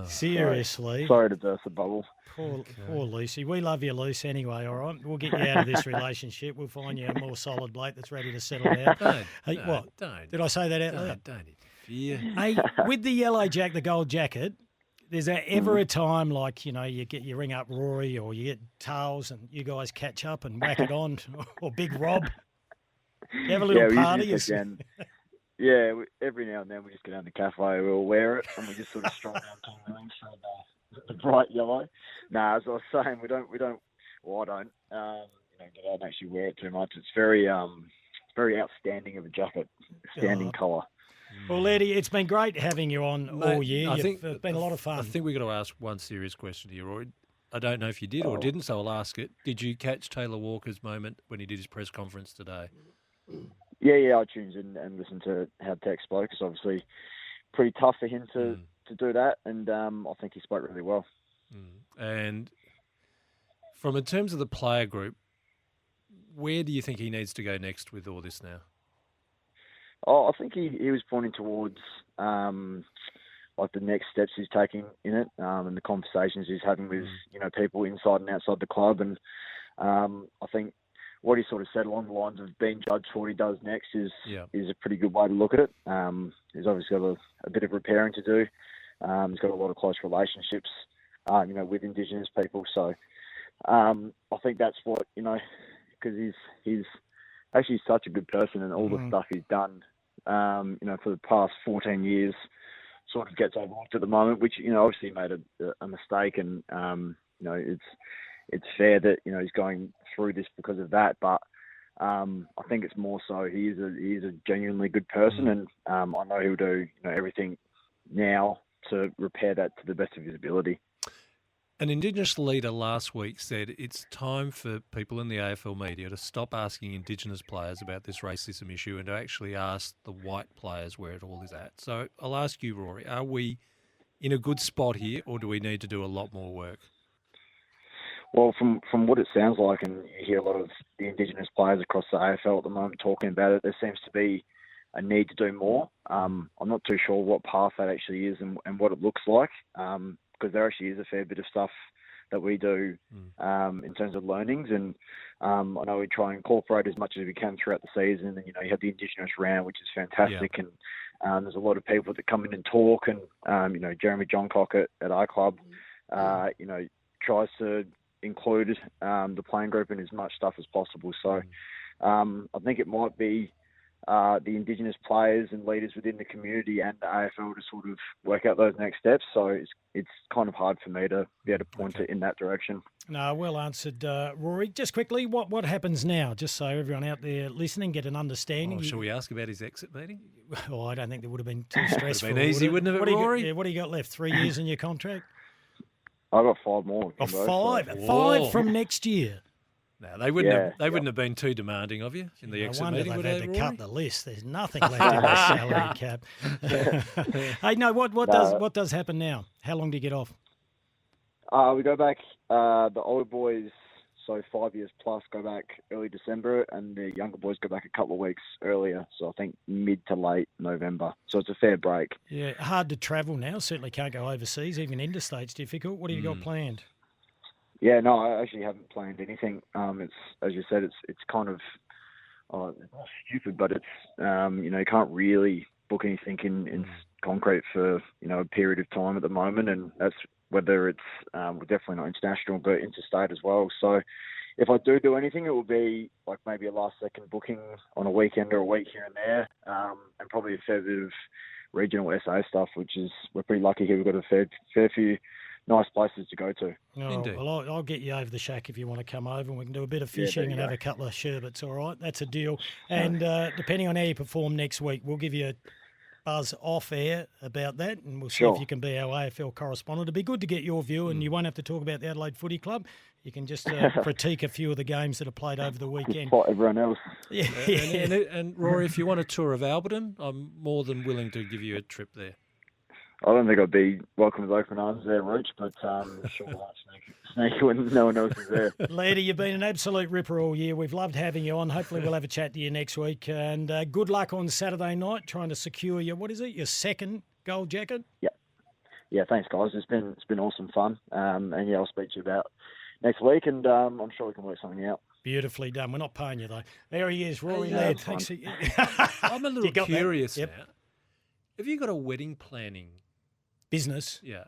Seriously. Sorry to burst the bubble. Poor Lucy. We love you, Lucy, anyway, all right? We'll get you out of this relationship. We'll find you a more solid bloke that's ready to settle down. What? Did I say that out loud? Don't interfere. Hey, with the yellow jack, the gold jacket, there's ever a time like, you ring up Rory or you get Tails and you guys catch up and whack it on, or Big Rob? You have a little party? Every now and then we just go down to the cafe, we'll wear it, and we just sort of stroll down to the bright yellow. Nah, as I was saying, I don't get out and actually wear it too much. It's very outstanding of a jacket, outstanding colour. Well, Eddie, it's been great having you on all year. It's been a lot of fun. I think we've got to ask one serious question here, Roy. I don't know if you did or didn't, so I'll ask it. Did you catch Taylor Walker's moment when he did his press conference today? Yeah, I tuned in and listened to how Tex spoke. It's obviously pretty tough for him to do that, and I think he spoke really well. And in terms of the player group, where do you think he needs to go next with all this now? Oh, I think he was pointing towards like the next steps he's taking in it, and the conversations he's having with people inside and outside the club, and I think what he sort of said along the lines of being judged for what he does next is a pretty good way to look at it. He's obviously got a bit of repairing to do. He's got a lot of close relationships, with Indigenous people. So I think that's what, because he's actually such a good person, and all the stuff he's done, for the past 14 years sort of gets overlooked at the moment, which, obviously he made a mistake, and, it's fair that, he's going through this because of that. But I think it's more so he is a genuinely good person, and I know he'll do everything now to repair that to the best of his ability. An Indigenous leader last week said it's time for people in the AFL media to stop asking Indigenous players about this racism issue and to actually ask the white players where it all is at. So I'll ask you, Rory, are we in a good spot here, or do we need to do a lot more work? Well, from what it sounds like, and you hear a lot of the Indigenous players across the AFL at the moment talking about it, there seems to be a need to do more. I'm not too sure what path that actually is and what it looks like, because there actually is a fair bit of stuff that we do in terms of learnings, and I know we try and incorporate as much as we can throughout the season. And you have the Indigenous round, which is fantastic, and there's a lot of people that come in and talk, and Jeremy Johncock at our club, tries to include the playing group in as much stuff as possible. So I think it might be the Indigenous players and leaders within the community and the AFL to sort of work out those next steps. So it's kind of hard for me to be able to point it in that direction. No, well answered, Rory. Just quickly, what happens now? Just so everyone out there listening get an understanding. Shall we ask about his exit meeting? Oh, I don't think it would have been too stressful. Would have been easy, wouldn't it, Rory? What do you got left? 3 years in your contract? I've got 5 more. Oh, 5? 5 from next year? No, they wouldn't have been too demanding of you in the exit meeting. I wonder they've had to cut the list. There's nothing left in the salary cap. Hey, no, what does happen now? How long do you get off? We go back, the older boys, so 5 years plus, go back early December, and the younger boys go back a couple of weeks earlier, so I think mid to late November. So it's a fair break. Yeah, hard to travel now. Certainly can't go overseas. Even interstate's difficult. What have you got planned? Yeah, no, I actually haven't planned anything. It's, as you said, it's kind of it's not stupid, but it's you can't really book anything in concrete for a period of time at the moment, and that's whether it's definitely not international but interstate as well. So if I do anything, it will be like maybe a last second booking on a weekend or a week here and there, and probably a fair bit of regional SA stuff, which is we're pretty lucky here. We've got a fair few nice places to go to. Oh, well, I'll get you over the shack if you want to come over, and we can do a bit of fishing and have a couple of sherbets. All right, that's a deal. And depending on how you perform next week, we'll give you a buzz off air about that, and we'll see if you can be our AFL correspondent. It'd be good to get your view, and you won't have to talk about the Adelaide Footy Club. You can just critique a few of the games that are played over the weekend. Like everyone else. Yeah. And Rory, if you want a tour of Alberton, I'm more than willing to give you a trip there. I don't think I'd be welcome with open arms there, Roach, but sure I might sneak when no one else is there. Leader, you've been an absolute ripper all year. We've loved having you on. Hopefully we'll have a chat to you next week. And good luck on Saturday night trying to secure your second gold jacket? Yeah, thanks, guys. It's been awesome fun. And I'll speak to you about next week, and I'm sure we can work something out. Beautifully done. We're not paying you, though. There he is, Rory Laird. Thanks. I'm a little curious now. Have you got a wedding planning business? Yeah.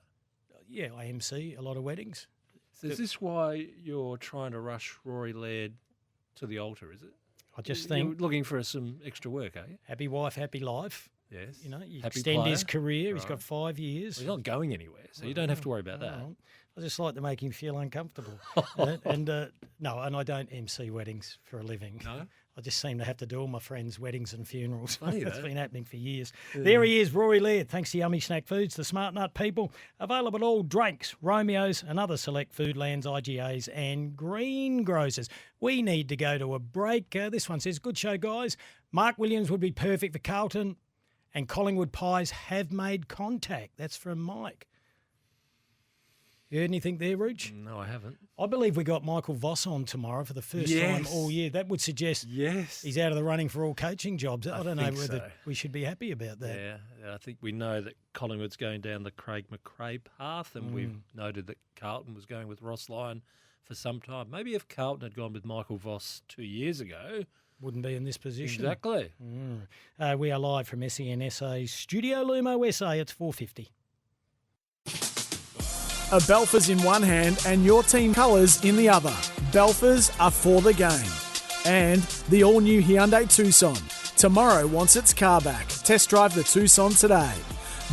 Yeah, I MC a lot of weddings. So is this why you're trying to rush Rory Laird to the altar, is it? I just think... You're looking for some extra work, are you? Happy wife, happy life. Yes. You happy extend player. his career. Right. He's got 5 years. Well, he's not going anywhere, so you don't have to worry about that. I just like to make him feel uncomfortable. No, and I don't MC weddings for a living. No? I just seem to have to do all my friends' weddings and funerals. Funny, It's that. been happening for years. Yeah. There he is, Rory Laird. Thanks to Yummy Snack Foods, the Smart Nut people. Available at all Drakes, Romeos and other select Foodlands, IGAs and greengrocers. We need to go to a break. This one says, good show, guys. Mark Williams would be perfect for Carlton, and Collingwood Pies have made contact. That's from Mike. You heard anything there, Rooch? No, I haven't. I believe we got Michael Voss on tomorrow for the first time all year. That would suggest he's out of the running for all coaching jobs. I don't know whether we should be happy about that. Yeah, I think we know that Collingwood's going down the Craig McRae path, and we've noted that Carlton was going with Ross Lyon for some time. Maybe if Carlton had gone with Michael Voss 2 years ago... Wouldn't be in this position. Exactly. We are live from SENSA's Studio Lumo SA. It's 4:50. A Belfers in one hand and your team colours in the other. Belfers are for the game. And the all-new Hyundai Tucson. Tomorrow wants its car back. Test drive the Tucson today.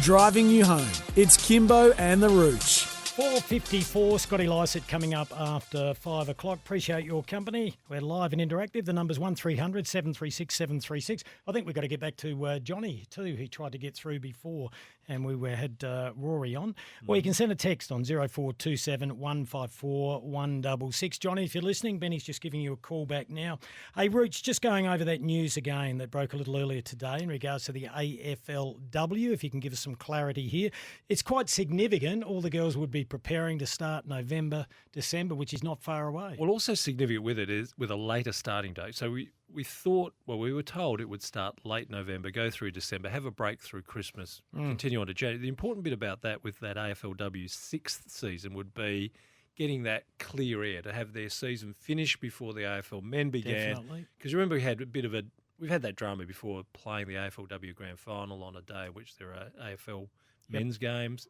Driving you home. It's Kimbo and the Rooch. 4:54, Scotty Lysett coming up after 5 o'clock. Appreciate your company. We're live and interactive. The number's 1300 736 736. I think we've got to get back to Johnny too. He tried to get through before, and we had Rory on. Well, you can send a text on 0427 154 166. Johnny, if you're listening, Benny's just giving you a call back now. Hey, Rooch, just going over that news again that broke a little earlier today in regards to the AFLW, if you can give us some clarity here. It's quite significant. All the girls would be preparing to start November, December, which is not far away. Well, also significant with it is with a later starting date. So we thought, we were told it would start late November, go through December, have a break through Christmas, continue on to January. The important bit about that with that AFLW sixth season would be getting that clear air to have their season finished before the AFL men began. Definitely. Because remember we've had that drama before playing the AFLW Grand Final on a day in which there are AFL men's games.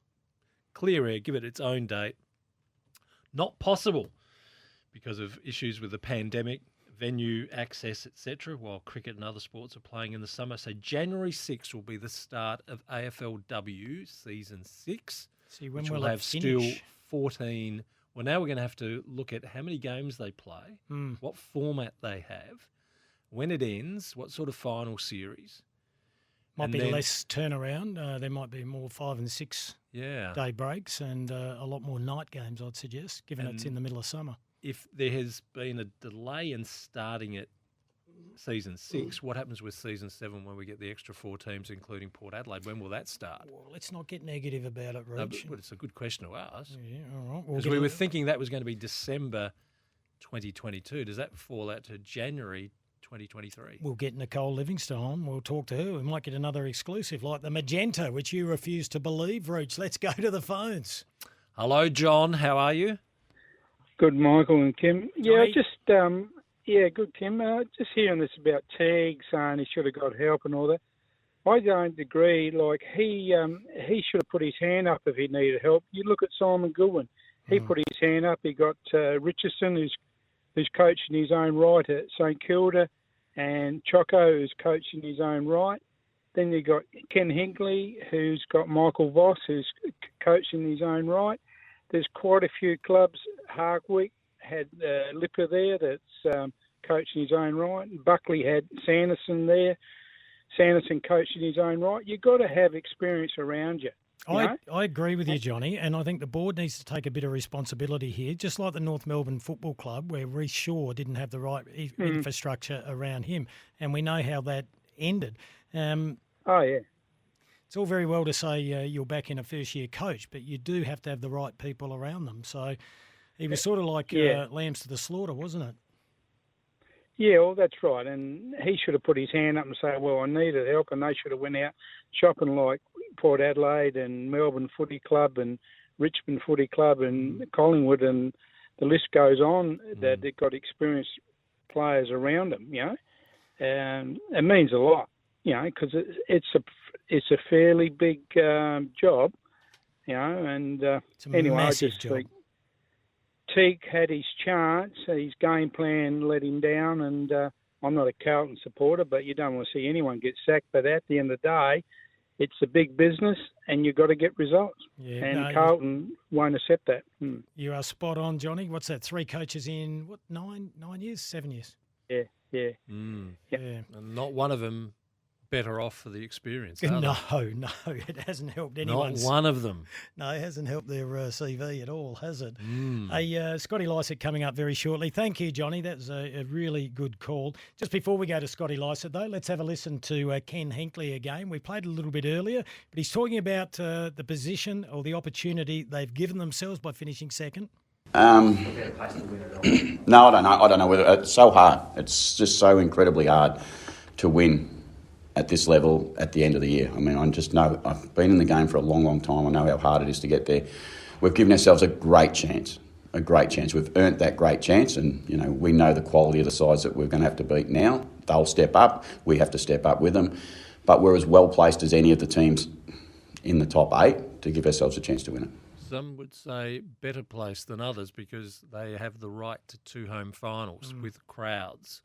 Clear air, give it its own date. Not possible because of issues with the pandemic, venue access, etc., while cricket and other sports are playing in the summer. So January 6th will be the start of AFLW Season 6, See, when which will will it have finish? still 14. Well, now we're going to have to look at how many games they play, what format they have, when it ends, what sort of final series. Might And be then- less turnaround. There might be more 5 and 6 day breaks and a lot more night games, I'd suggest, given it's in the middle of summer. If there has been a delay in starting it Season 6, what happens with Season 7 when we get the extra 4 teams, including Port Adelaide? When will that start? Well, let's not get negative about it, No, Rich. but it's a good question to ask. Yeah, all right. Because we were thinking that was going to be December 2022. Does that fall out to January 2023? We'll get Nicole Livingstone on. We'll talk to her. We might get another exclusive like the Magenta, which you refuse to believe, Rich. Let's go to the phones. Hello, John. How are you? Good, Michael and Kim. Yeah, Johnny? just good, Kim. Just hearing this about Teague saying he should have got help and all that. I don't agree. Like he should have put his hand up if he needed help. You look at Simon Goodwin. He put his hand up. He got Richardson, who's coached in his own right at St Kilda, and Choco, who's coached in his own right. Then you got Ken Hinckley, who's got Michael Voss, who's coached in his own right. There's quite a few clubs. Hardwick had Lipper there that's coached in his own right. Buckley had Sanderson there. Sanderson coached in his own right. You've got to have experience around you. I agree with you, Johnny, and I think the board needs to take a bit of responsibility here, just like the North Melbourne Football Club, where Rhys Shaw didn't have the right infrastructure around him, and we know how that ended. Oh, yeah. It's all very well to say you're back in a first-year coach, but you do have to have the right people around them. So he was sort of like lambs to the slaughter, wasn't it? Yeah, well, that's right. And he should have put his hand up and say, well, I needed help, and they should have went out shopping like Port Adelaide and Melbourne Footy Club and Richmond Footy Club and Collingwood, and the list goes on, that they've got experienced players around them, you know. And it means a lot, you know, because it's a fairly big job, you know. And it's a anyway, massive job. Teague had his chance, his game plan let him down, and I'm not a Carlton supporter, but you don't want to see anyone get sacked. But at the end of the day, it's a big business, and you've got to get results. Yeah, and Carlton won't accept that. You are spot on, Johnny. What's that? 3 coaches in, 9 years, 7 years? Yeah. Yeah. And not one of them better off for the experience. No, it hasn't helped anyone. Not one of them. No, it hasn't helped their CV at all, has it? Hey, Scotty Lycett coming up very shortly. Thank you, Johnny. That was a really good call. Just before we go to Scotty Lycett, though, let's have a listen to Ken Hinckley again. We played a little bit earlier, but he's talking about the position or the opportunity they've given themselves by finishing second. No, I don't know. I don't know whether it's so hard. It's just so incredibly hard to win at this level at the end of the year. I mean, I just know I've been in the game for a long, long time. I know how hard it is to get there. We've given ourselves a great chance. We've earned that great chance, and you know we know the quality of the sides that we're going to have to beat now. They'll step up. We have to step up with them, but we're as well placed as any of the teams in the top 8 to give ourselves a chance to win it. Some would say better placed than others because they have the right to 2 home finals with crowds.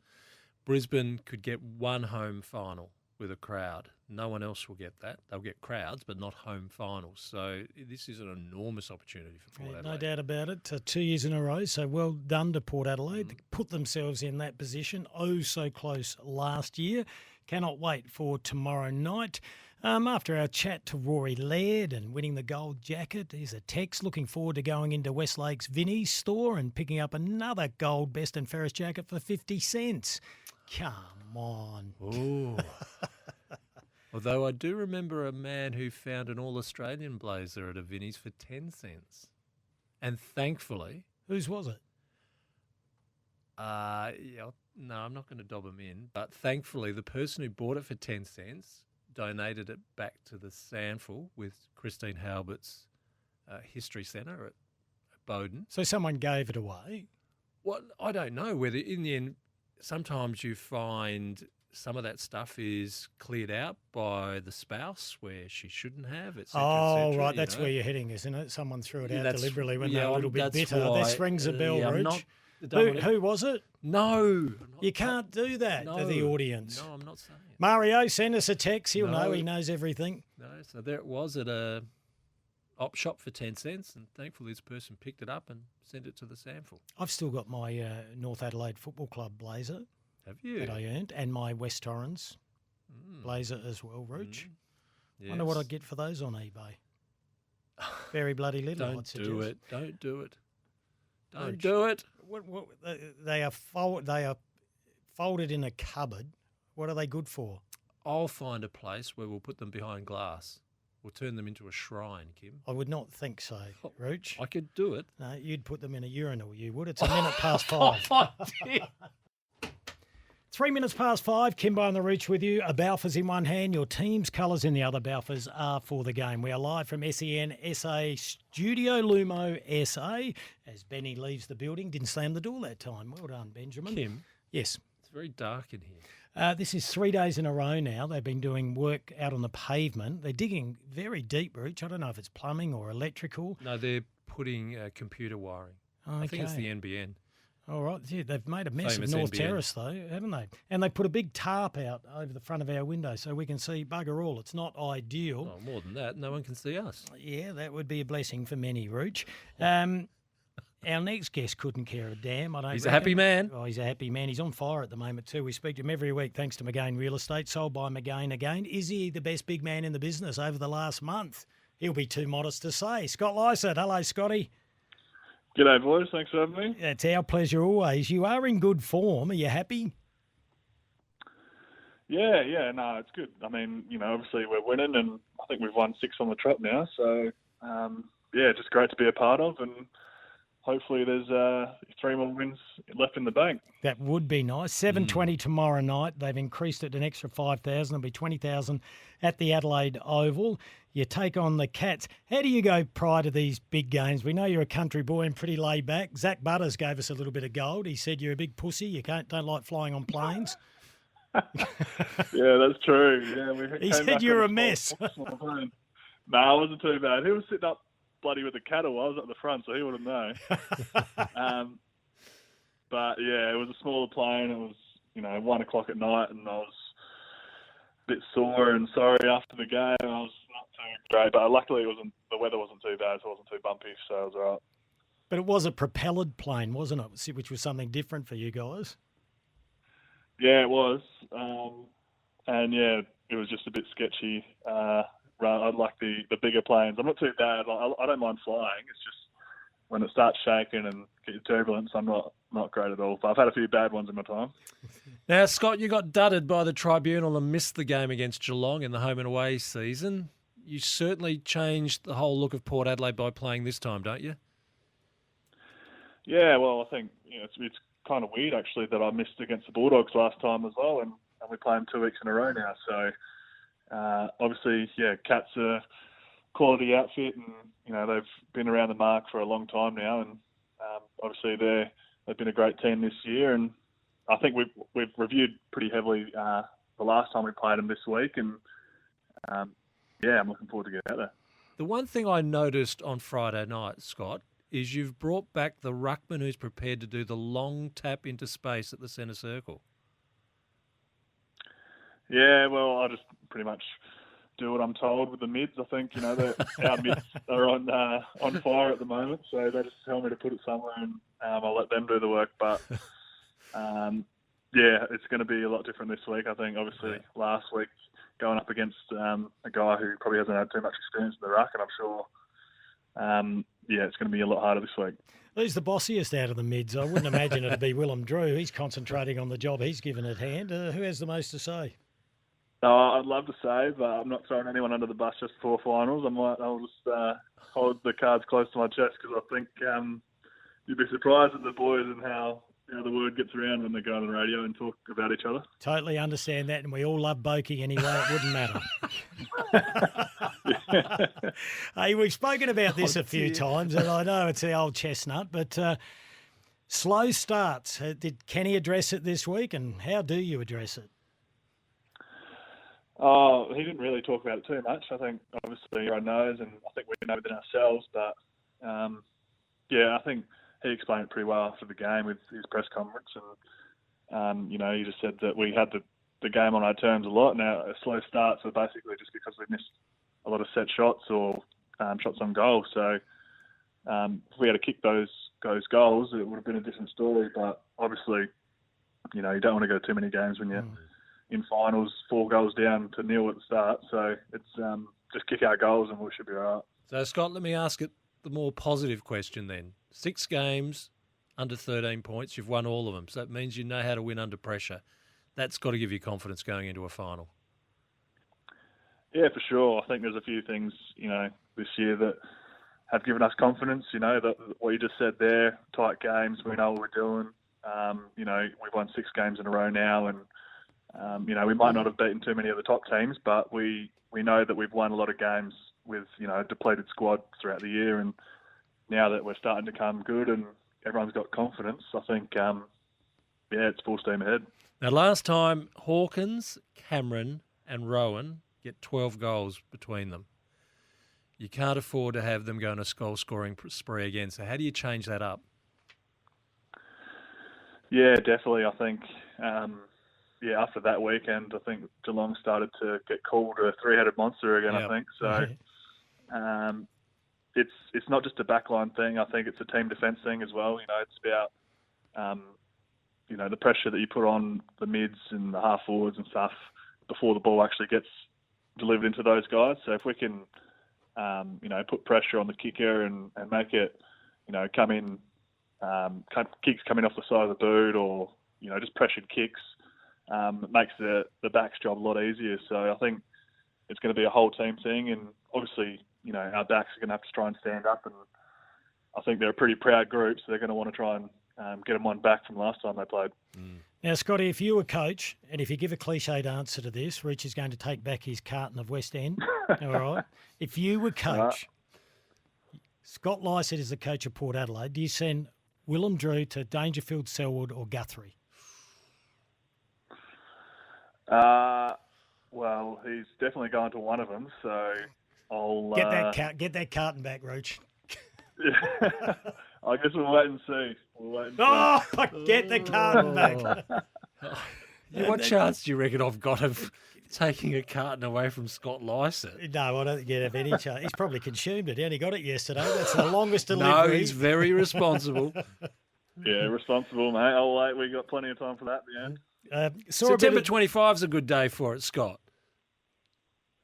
Brisbane could get 1 home final with a crowd. No one else will get that. They'll get crowds, but not home finals. So this is an enormous opportunity for Port Adelaide. No doubt about it. 2 years in a row, so well done to Port Adelaide. They put themselves in that position, so close last year. Cannot wait for tomorrow night. After our chat to Rory Laird and winning the gold jacket, here's a text looking forward to going into Westlake's Vinnie's store and picking up another gold Best and Fairest jacket for 50 cents. Come on. Ooh. Although I do remember a man who found an All-Australian blazer at a Vinnie's for 10 cents. And thankfully... Whose was it? No, I'm not going to dob him in. But thankfully, the person who bought it for 10 cents donated it back to the SANFL with Christine Halbert's History Centre at Bowden. So someone gave it away? Well, I don't know whether in the end... Sometimes you find some of that stuff is cleared out by the spouse where she shouldn't have, et cetera, right. That's where you're heading, isn't it? Someone threw it out deliberately when they're a little bit bitter. This rings a bell, Rich. Who was it? No. You can't do that to the audience. No, I'm not saying. Mario, send us a text. He'll know. He knows everything. No, so there it was at a op shop for 10 cents, and thankfully this person picked it up and sent it to the SANFL. I've still got my North Adelaide Football Club blazer. Have you? That I earned, and my West Torrens blazer as well, Rooch. Yes. Wonder what I'd get for those on eBay. Very bloody little. Don't do it. Don't do it. Don't do it. What, they are folded in a cupboard. What are they good for? I'll find a place where we'll put them behind glass. We'll turn them into a shrine, Kim. I would not think so, Rooch. I could do it. No, you'd put them in a urinal, you would. It's 5:05. 3 minutes past 5, Kimbo and the Rooch with you. A Balfour's in one hand, your team's colours in the other. Balfour's are for the game. We are live from SEN SA Studio Lumo SA as Benny leaves the building. Didn't slam the door that time. Well done, Benjamin. Kim. Yes. It's very dark in here. This is 3 days in a row now. They've been doing work out on the pavement. They're digging very deep, Rich. I don't know if it's plumbing or electrical. No, they're putting computer wiring. Okay. I think it's the NBN. All right. Yeah, they've made a mess Famous of North NBN. Terrace, though, haven't they? And they put a big tarp out over the front of our window so we can see bugger all. It's not ideal. Oh, more than that, no one can see us. Yeah, that would be a blessing for many, Rooch. Our next guest couldn't care a damn. He's a happy man. Oh, he's a happy man. He's on fire at the moment too. We speak to him every week thanks to McGain Real Estate, sold by McGain again. Is he the best big man in the business over the last month? He'll be too modest to say. Scott Lysett. Hello, Scotty. G'day, boys. Thanks for having me. It's our pleasure always. You are in good form. Are you happy? Yeah, no, it's good. I mean, obviously we're winning, and I think we've won 6 on the trot now. So, just great to be a part of, and hopefully there's 3 more wins left in the bank. That would be nice. 7:20 tomorrow night. They've increased it an extra 5,000. There'll be 20,000 at the Adelaide Oval. You take on the Cats. How do you go prior to these big games? We know you're a country boy and pretty laid back. Zach Butters gave us a little bit of gold. He said you're a big pussy. You don't like flying on planes. Yeah, that's true. Yeah, He said you're a mess. No, I wasn't too bad. He was sitting up bloody with the cattle. I was at the front, so he wouldn't know. But yeah, it was a smaller plane. It was 1 o'clock at night, and I was a bit sore and sorry after the game. I was not too great, but luckily the weather wasn't too bad, so it wasn't too bumpy, so it was all right. But it was a propellered plane, wasn't it? Which was something different for you guys. Yeah, it was. And yeah, it was just a bit sketchy. I'd like the bigger planes. I'm not too bad. I don't mind flying. It's just when it starts shaking and get turbulence, I'm not great at all. But I've had a few bad ones in my time. Now, Scott, you got dudded by the tribunal and missed the game against Geelong in the home and away season. You certainly changed the whole look of Port Adelaide by playing this time, don't you? Yeah, well, I think it's kind of weird actually that I missed against the Bulldogs last time as well, and we play them 2 weeks in a row now. So obviously, Cats are a quality outfit, and they've been around the mark for a long time now, and obviously they've been a great team this year, and I think we've reviewed pretty heavily the last time we played them this week, and I'm looking forward to getting out there. The one thing I noticed on Friday night, Scott, is you've brought back the ruckman who's prepared to do the long tap into space at the centre circle. Yeah, well, I just pretty much do what I'm told with the mids. I think, our mids are on fire at the moment, so they just tell me to put it somewhere, and I'll let them do the work. But, it's going to be a lot different this week, I think. Obviously, last week, going up against a guy who probably hasn't had too much experience in the ruck, and I'm sure, it's going to be a lot harder this week. Who's the bossiest out of the mids? I wouldn't imagine it'd be Willem Drew. He's concentrating on the job he's given at hand. Who has the most to say? I'd love to say, but I'm not throwing anyone under the bus just before finals. I'll just hold the cards close to my chest, because I think you'd be surprised at the boys and how the word gets around when they go on the radio and talk about each other. Totally understand that, and we all love Boki anyway. It wouldn't matter. Hey, we've spoken about this a few times, and I know it's the old chestnut, but slow starts. Did Kenny address it this week, and how do you address it? Oh, he didn't really talk about it too much. I think obviously everyone knows, and I think we know within ourselves. But I think he explained it pretty well after the game with his press conference, and he just said that we had the game on our terms a lot. Now a slow starts are basically just because we missed a lot of set shots or shots on goal. So if we had to kick those goals, it would have been a different story. But obviously, you don't want to go too many games when you're in finals, 4 goals down to 0 at the start. So it's just kick our goals and we should be all right. So, Scott, let me ask it the more positive question then. 6 games, under 13 points, you've won all of them. So that means you know how to win under pressure. That's got to give you confidence going into a final. Yeah, for sure. I think there's a few things, this year that have given us confidence. That what you just said there, tight games, we know what we're doing. We've won 6 games in a row now, and we might not have beaten too many of the top teams, but we know that we've won a lot of games with, a depleted squad throughout the year. And now that we're starting to come good and everyone's got confidence, I think, it's full steam ahead. Now, last time, Hawkins, Cameron and Rowan get 12 goals between them. You can't afford to have them go on a goal-scoring spree again. So how do you change that up? Yeah, definitely. I think, after that weekend, I think Geelong started to get called a three-headed monster again, I think. So it's not just a backline thing. I think it's a team defence thing as well. It's about, the pressure that you put on the mids and the half-forwards and stuff before the ball actually gets delivered into those guys. So if we can, put pressure on the kicker and make it, come in, kicks coming off the side of the boot or, just pressured kicks, it makes the back's job a lot easier. So I think it's going to be a whole team thing. And obviously, our backs are going to have to try and stand up. And I think they're a pretty proud group, so they're going to want to try and get them one back from last time they played. Now, Scotty, if you were coach, and if you give a cliched answer to this, Rich is going to take back his carton of West End. All right. If you were coach, Scott Lycett is the coach of Port Adelaide. Do you send Willem Drew to Dangerfield, Selwood or Guthrie? Well, he's definitely going to one of them, so I'll... Get that carton back, Roach. I guess we'll wait and see. Get the carton back. What chance do you reckon I've got of taking a carton away from Scott Lycett? No, I don't think you'd have any chance. He's probably consumed it. He only got it yesterday. That's the longest delivery. No, he's very responsible. Yeah, responsible, mate. I'll wait. We've got plenty of time for that at the end. September 25 is a good day for it, Scott.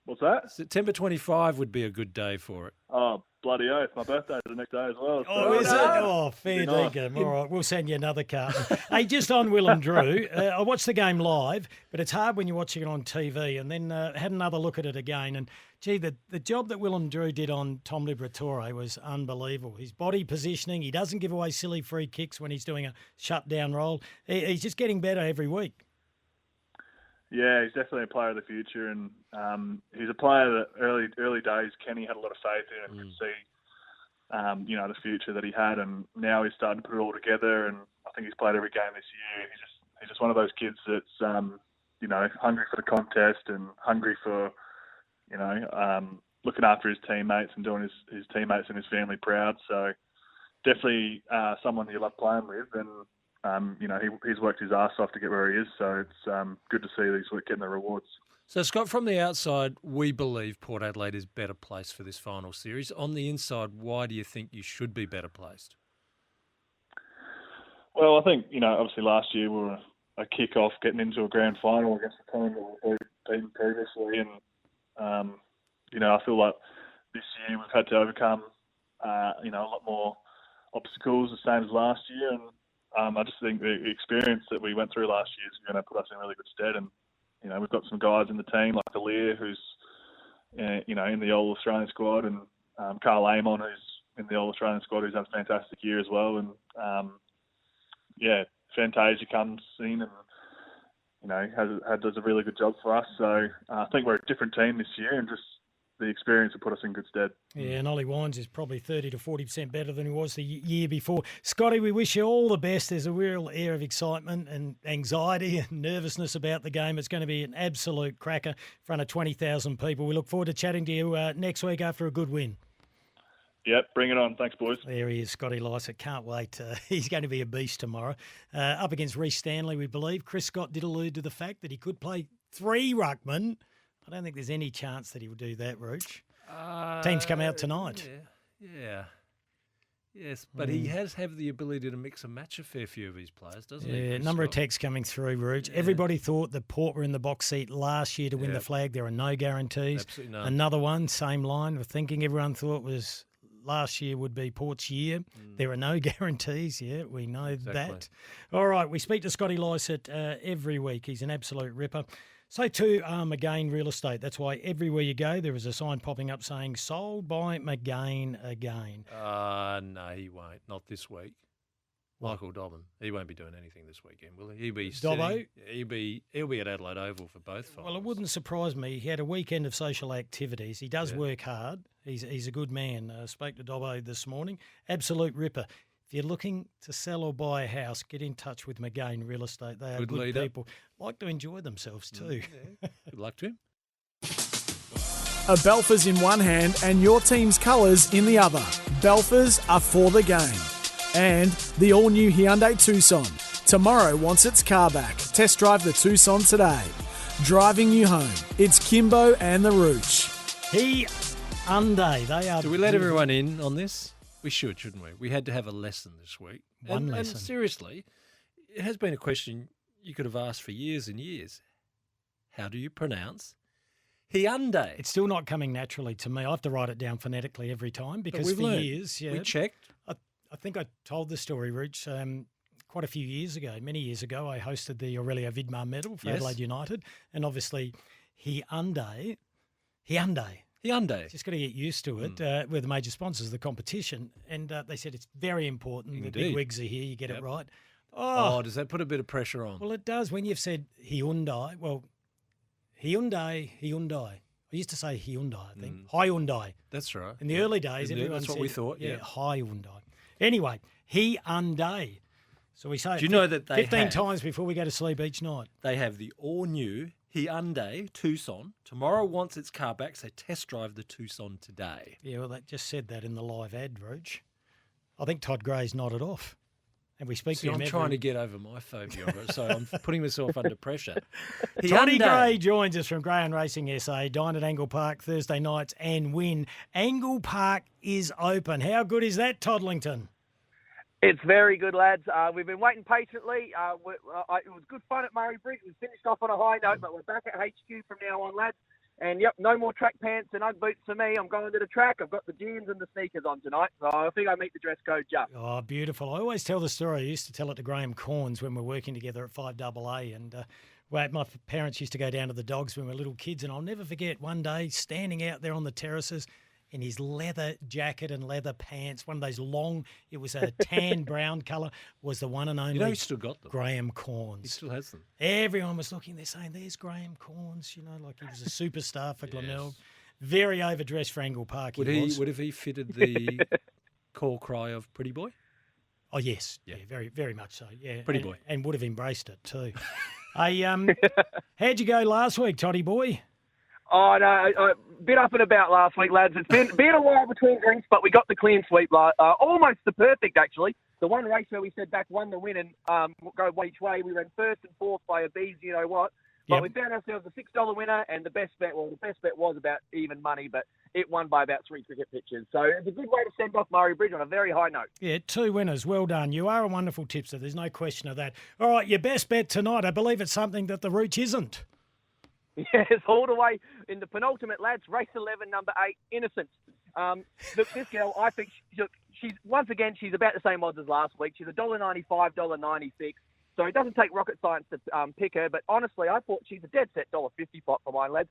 What's that? September 25 would be a good day for it. Oh, bloody oath. My birthday's the next day as well. Oh, is it? Oh, fair dinkum. All right, we'll send you another carton. Hey, just on Willem Drew, I watched the game live, but it's hard when you're watching it on TV, and then had another look at it again. And, gee, the job that Willem Drew did on Tom Liberatore was unbelievable. His body positioning, he doesn't give away silly free kicks when he's doing a shutdown roll. He's just getting better every week. Yeah, he's definitely a player of the future, and he's a player that early days Kenny had a lot of faith in and could see, the future that he had, and now he's starting to put it all together. And I think he's played every game this year. He's just one of those kids that's hungry for the contest and hungry for looking after his teammates and doing his teammates and his family proud. So definitely someone you love playing with, and he's worked his arse off to get where he is, so it's good to see that he's getting the rewards. So, Scott, from the outside, we believe Port Adelaide is better placed for this final series. On the inside, why do you think you should be better placed? Well, I think, obviously last year we were a kick-off getting into a grand final against a team that we've beaten previously, and, I feel like this year we've had to overcome, a lot more obstacles, the same as last year, and I just think the experience that we went through last year is going to put us in really good stead. And, we've got some guys in the team like Alir, who's, in the All Australian squad, and Carl Amon, who's in the All Australian squad, who's had a fantastic year as well. And, Fantasia comes in and, does a really good job for us. So I think we're a different team this year, and just the experience will put us in good stead. Yeah, and Ollie Wines is probably 30 to 40% better than he was the year before. Scotty, we wish you all the best. There's a real air of excitement and anxiety and nervousness about the game. It's going to be an absolute cracker in front of 20,000 people. We look forward to chatting to you next week after a good win. Yep, bring it on. Thanks, boys. There he is, Scotty Lycett. Can't wait. He's going to be a beast tomorrow. Up against Reece Stanley, we believe. Chris Scott did allude to the fact that he could play 3 ruckmen. I don't think there's any chance that he will do that, Rooch. Teams come out tonight. Yeah. Yes, but he has have the ability to mix and match a fair few of his players, doesn't he? Yeah, number of texts coming through, Rooch. Yeah. Everybody thought that Port were in the box seat last year to win the flag. There are no guarantees. Absolutely none. Another one, same line of thinking. Everyone thought was last year would be Port's year. There are no guarantees. Yeah, we know that. All right, we speak to Scotty Lycett every week. He's an absolute ripper. So too McGain Real Estate. That's why everywhere you go, there is a sign popping up saying sold by McGain again. No, he won't. Not this week. Michael Dobbin. He won't be doing anything this weekend, will he? He'll be Dobbo? He'll be at Adelaide Oval for both finals. Well, it wouldn't surprise me. He had a weekend of social activities. He does work hard. He's a good man. Spoke to Dobbo this morning. Absolute ripper. If you're looking to sell or buy a house, get in touch with McGain Real Estate. They are Good good leader. people. Like to enjoy themselves too. Good luck to him. A Belfers in one hand and your team's colours in the other. Belfers are for the game. And the all-new Hyundai Tucson. Tomorrow wants its car back. Test drive the Tucson today. Driving you home. It's Kimbo and the Rooch. Hyundai. They are. Do we let everyone in on this? We should, shouldn't we? We had to have a lesson this week. One lesson. And seriously, it has been a question you could have asked for years and years. How do you pronounce Hyundai? It's still not coming naturally to me. I have to write it down phonetically every time because we've for learned. years, We checked. I think I told the story, Rich, quite a few years ago. Many years ago, I hosted the Aurelio Vidmar Medal for Adelaide United, and obviously Hyundai. Just got to get used to it. We're the major sponsors of the competition, and they said it's very important. Indeed. The big wigs are here. You get it right. Oh, does that put a bit of pressure on? Well, it does. When you've said Hyundai, Hyundai. I used to say Hyundai, I think. Hyundai. That's right. In the early days, everyone that's what said, we thought. Yeah. Hyundai. Anyway, Hyundai. So we say Do you know that they 15 have- times before we go to sleep each night. They have the all-new Hyundai Tucson. Tomorrow wants its car back, so test drive the Tucson today. Yeah, well, they just said that in the live ad, Roach. I think Todd Gray's nodded off. And we speak See, to him I'm trying to get over my phobia of it, so I'm putting myself under pressure. Toddy Hyundai. Gray joins us from Greyhound Racing SA. Dine at Angle Park Thursday nights and win. Angle Park is open. How good is that, Toddlington? It's very good, lads. We've been waiting patiently. It was good fun at Murray Bridge. We finished off on a high note, but we're back at HQ from now on, lads. And, yep, no more track pants and Ugg boots for me. I'm going to the track. I've got the jeans and the sneakers on tonight, so I think I meet the dress code just. Oh, beautiful. I always tell the story. I used to tell it to Graham Corns when we were working together at 5AA. And my parents used to go down to the Dogs when we were little kids. And I'll never forget one day standing out there on the terraces in his leather jacket and leather pants, one of those long, it was a tan brown colour, was the one and only he still got them. Graham Corns. He still has them. Everyone was looking there saying, there's Graham Corns, like he was a superstar for Glenelg. Very overdressed for Angle Park Would have he fitted the call cry of Pretty Boy? Oh, yes. Yeah, very, very much so. Yeah, Pretty boy. And would have embraced it too. How'd you go last week, Toddy boy? Oh, no, bit up and about last week, lads. It's been a while between drinks, but we got the clean sweep. Almost the perfect, actually. The one race where we said back won the win and go each way. We ran first and fourth by a bees, you know what. But we found ourselves a $6 winner, and the best bet was about even money, but it won by about 3 cricket pitches. So it's a good way to send off Murray Bridge on a very high note. Yeah, 2 winners. Well done. You are a wonderful tipster. There's no question of that. All right, your best bet tonight. I believe it's something that the Rooch isn't. Yes, all the way in the penultimate, lads. Race 11, number 8, Innocence. This girl, I think she's once again, she's about the same odds as last week. She's $1.95, $1.96. So it doesn't take rocket science to pick her. But honestly, I thought she's a dead set $1.50 pot for mine, lads.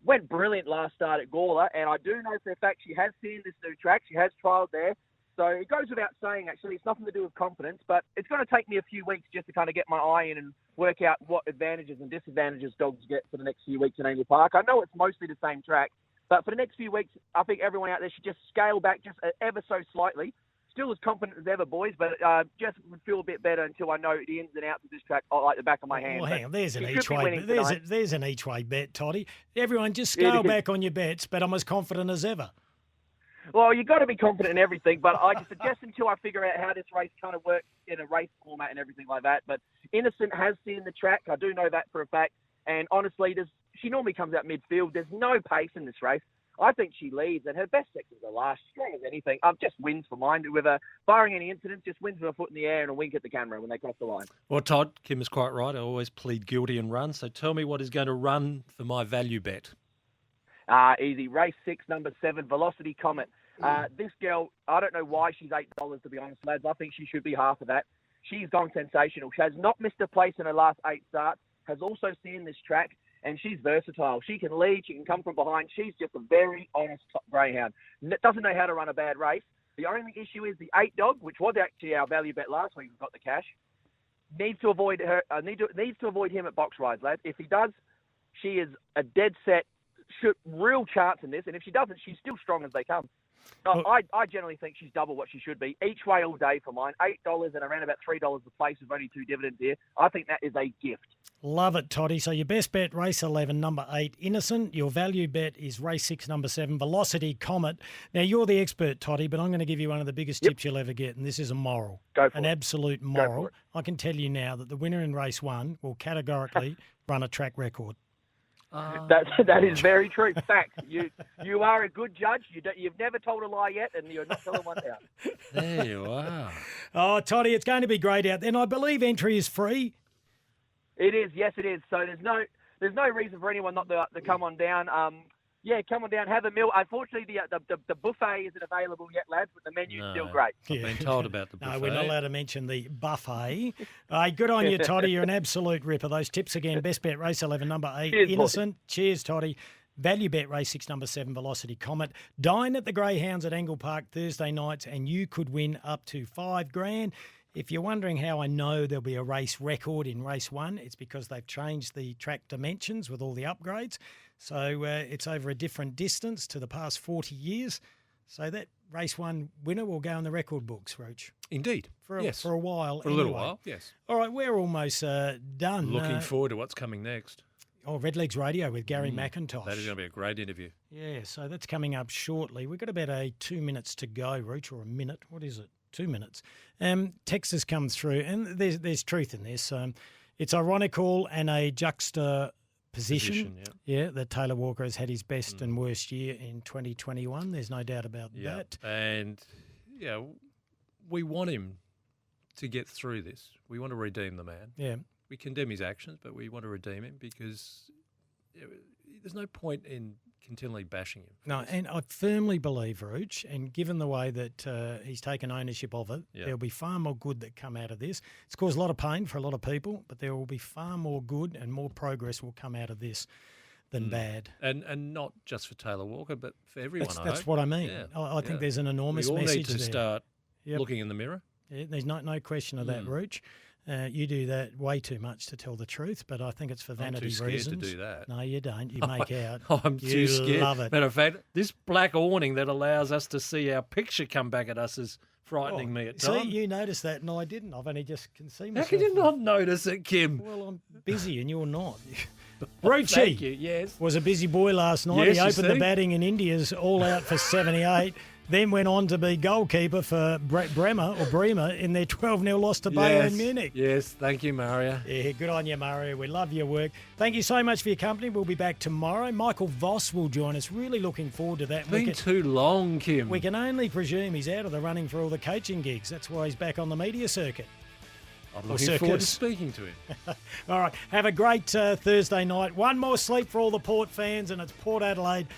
Went brilliant last start at Gawler, and I do know for a fact she has seen this new track. She has trialled there. So it goes without saying, actually, it's nothing to do with confidence, but it's going to take me a few weeks just to kind of get my eye in and work out what advantages and disadvantages dogs get for the next few weeks in Angle Park. I know it's mostly the same track, but for the next few weeks, I think everyone out there should just scale back just ever so slightly. Still as confident as ever, boys, but just would feel a bit better until I know the ins and outs of this track like the back of my hand. Well, hang on, there's an She each should be way. winning There's an each way bet, Toddy. Everyone, just scale back on your bets, but I'm as confident as ever. Well, you've got to be confident in everything, but I just suggest until I figure out how this race kind of works in a race format and everything like that. But Innocent has seen the track. I do know that for a fact. And honestly, she normally comes out midfield. There's no pace in this race. I think she leads, and her best section's the last, strong as anything. Just wins for mine. With her, barring any incidents, just wins with a foot in the air and a wink at the camera when they cross the line. Well, Todd, Kim is quite right. I always plead guilty and run. So tell me what is going to run for my value bet. Easy. Race 6, number 7, Velocity Comet. This girl, I don't know why she's $8, to be honest, lads. I think she should be half of that. She's gone sensational. She has not missed a place in her last 8 starts, has also seen this track, and she's versatile. She can lead, she can come from behind. She's just a very honest top greyhound. Doesn't know how to run a bad race. The only issue is the 8 dog, which was actually our value bet last week. We got the cash. Needs to avoid her. Needs to avoid him at box rides, lads. If he does, she is a dead set, real chance in this. And if she doesn't, she's still strong as they come. I generally think she's double what she should be. Each way all day for mine. $8 and around about $3 a place with only 2 dividends here. I think that is a gift. Love it, Toddy. So your best bet, race 11, number 8, Innocent. Your value bet is race 6, number 7, Velocity Comet. Now, you're the expert, Toddy, but I'm going to give you one of the biggest tips you'll ever get, and this is a moral. Go for An it. absolute Go moral. for it. I can tell you now that the winner in race 1 will categorically run a track record. That is very true. Fact. You are a good judge. You've never told a lie yet, and you're not telling one out. There you are. Oh, Toddy, it's going to be great out there. And I believe entry is free. It is, yes, it is. So there's no reason for anyone not to come on down. Come on down, have a meal. Unfortunately, the buffet isn't available yet, lads, but the menu's still great. I've been told about the buffet. No, we're not allowed to mention the buffet. Good on you, Toddy. You're an absolute ripper. Those tips again, best bet, race 11, number 8, Cheers, Innocent. Bobby. Cheers, Toddy. Value bet, race 6, number 7, Velocity Comet. Dine at the Greyhounds at Angle Park Thursday nights, and you could win up to $5,000. If you're wondering how I know there'll be a race record in race 1, it's because they've changed the track dimensions with all the upgrades. So it's over a different distance to the past 40 years. So that race 1 winner will go in the record books, Roach. Indeed. For a while. For a little while, yes. All right, we're almost done. Looking forward to what's coming next. Redlegs Radio with Gary McIntosh. That is going to be a great interview. Yeah, so that's coming up shortly. We've got about 2 minutes to go, Roach, or a minute. What is it? 2 minutes. Text has come through, and there's truth in this. It's ironical and a juxtaposition. That Taylor Walker has had his best and worst year in 2021. There's no doubt about that. And, we want him to get through this. We want to redeem the man. Yeah. We condemn his actions, but we want to redeem him because there's no point in continually bashing him. No, and I firmly believe, Rooch, and given the way that he's taken ownership of it, there'll be far more good that come out of this. It's caused a lot of pain for a lot of people, but there will be far more good and more progress will come out of this than bad. And not just for Taylor Walker, but for everyone, That's what I mean. Yeah. I think there's an enormous message there. We all need to start looking in the mirror. Yeah, there's no question of that, Rooch. You do that way too much to tell the truth, but I think it's for vanity reasons. I'm too scared to do that. No, you don't. You make out. I'm too scared. Love it. Matter of fact, this black awning that allows us to see our picture come back at us is frightening me at times. See, you noticed that, and I didn't. I've only just can see myself. How can you not notice it, Kim? Well, I'm busy, and you're not. Thank you, yes. Was a busy boy last night. Yes, he opened the batting in India's all out for 78. Then went on to be goalkeeper for Bremer in their 12-0 loss to Bayern Munich. Yes, thank you, Mario. Yeah, good on you, Mario. We love your work. Thank you so much for your company. We'll be back tomorrow. Michael Voss will join us. Really looking forward to that. It's been too long, Kim. We can only presume he's out of the running for all the coaching gigs. That's why he's back on the media circuit. I'm looking forward to speaking to him. All right, have a great Thursday night. One more sleep for all the Port fans, and it's Port Adelaide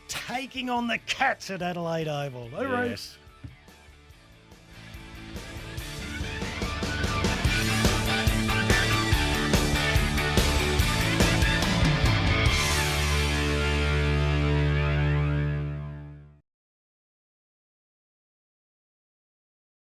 taking on the Cats at Adelaide Oval. Yes.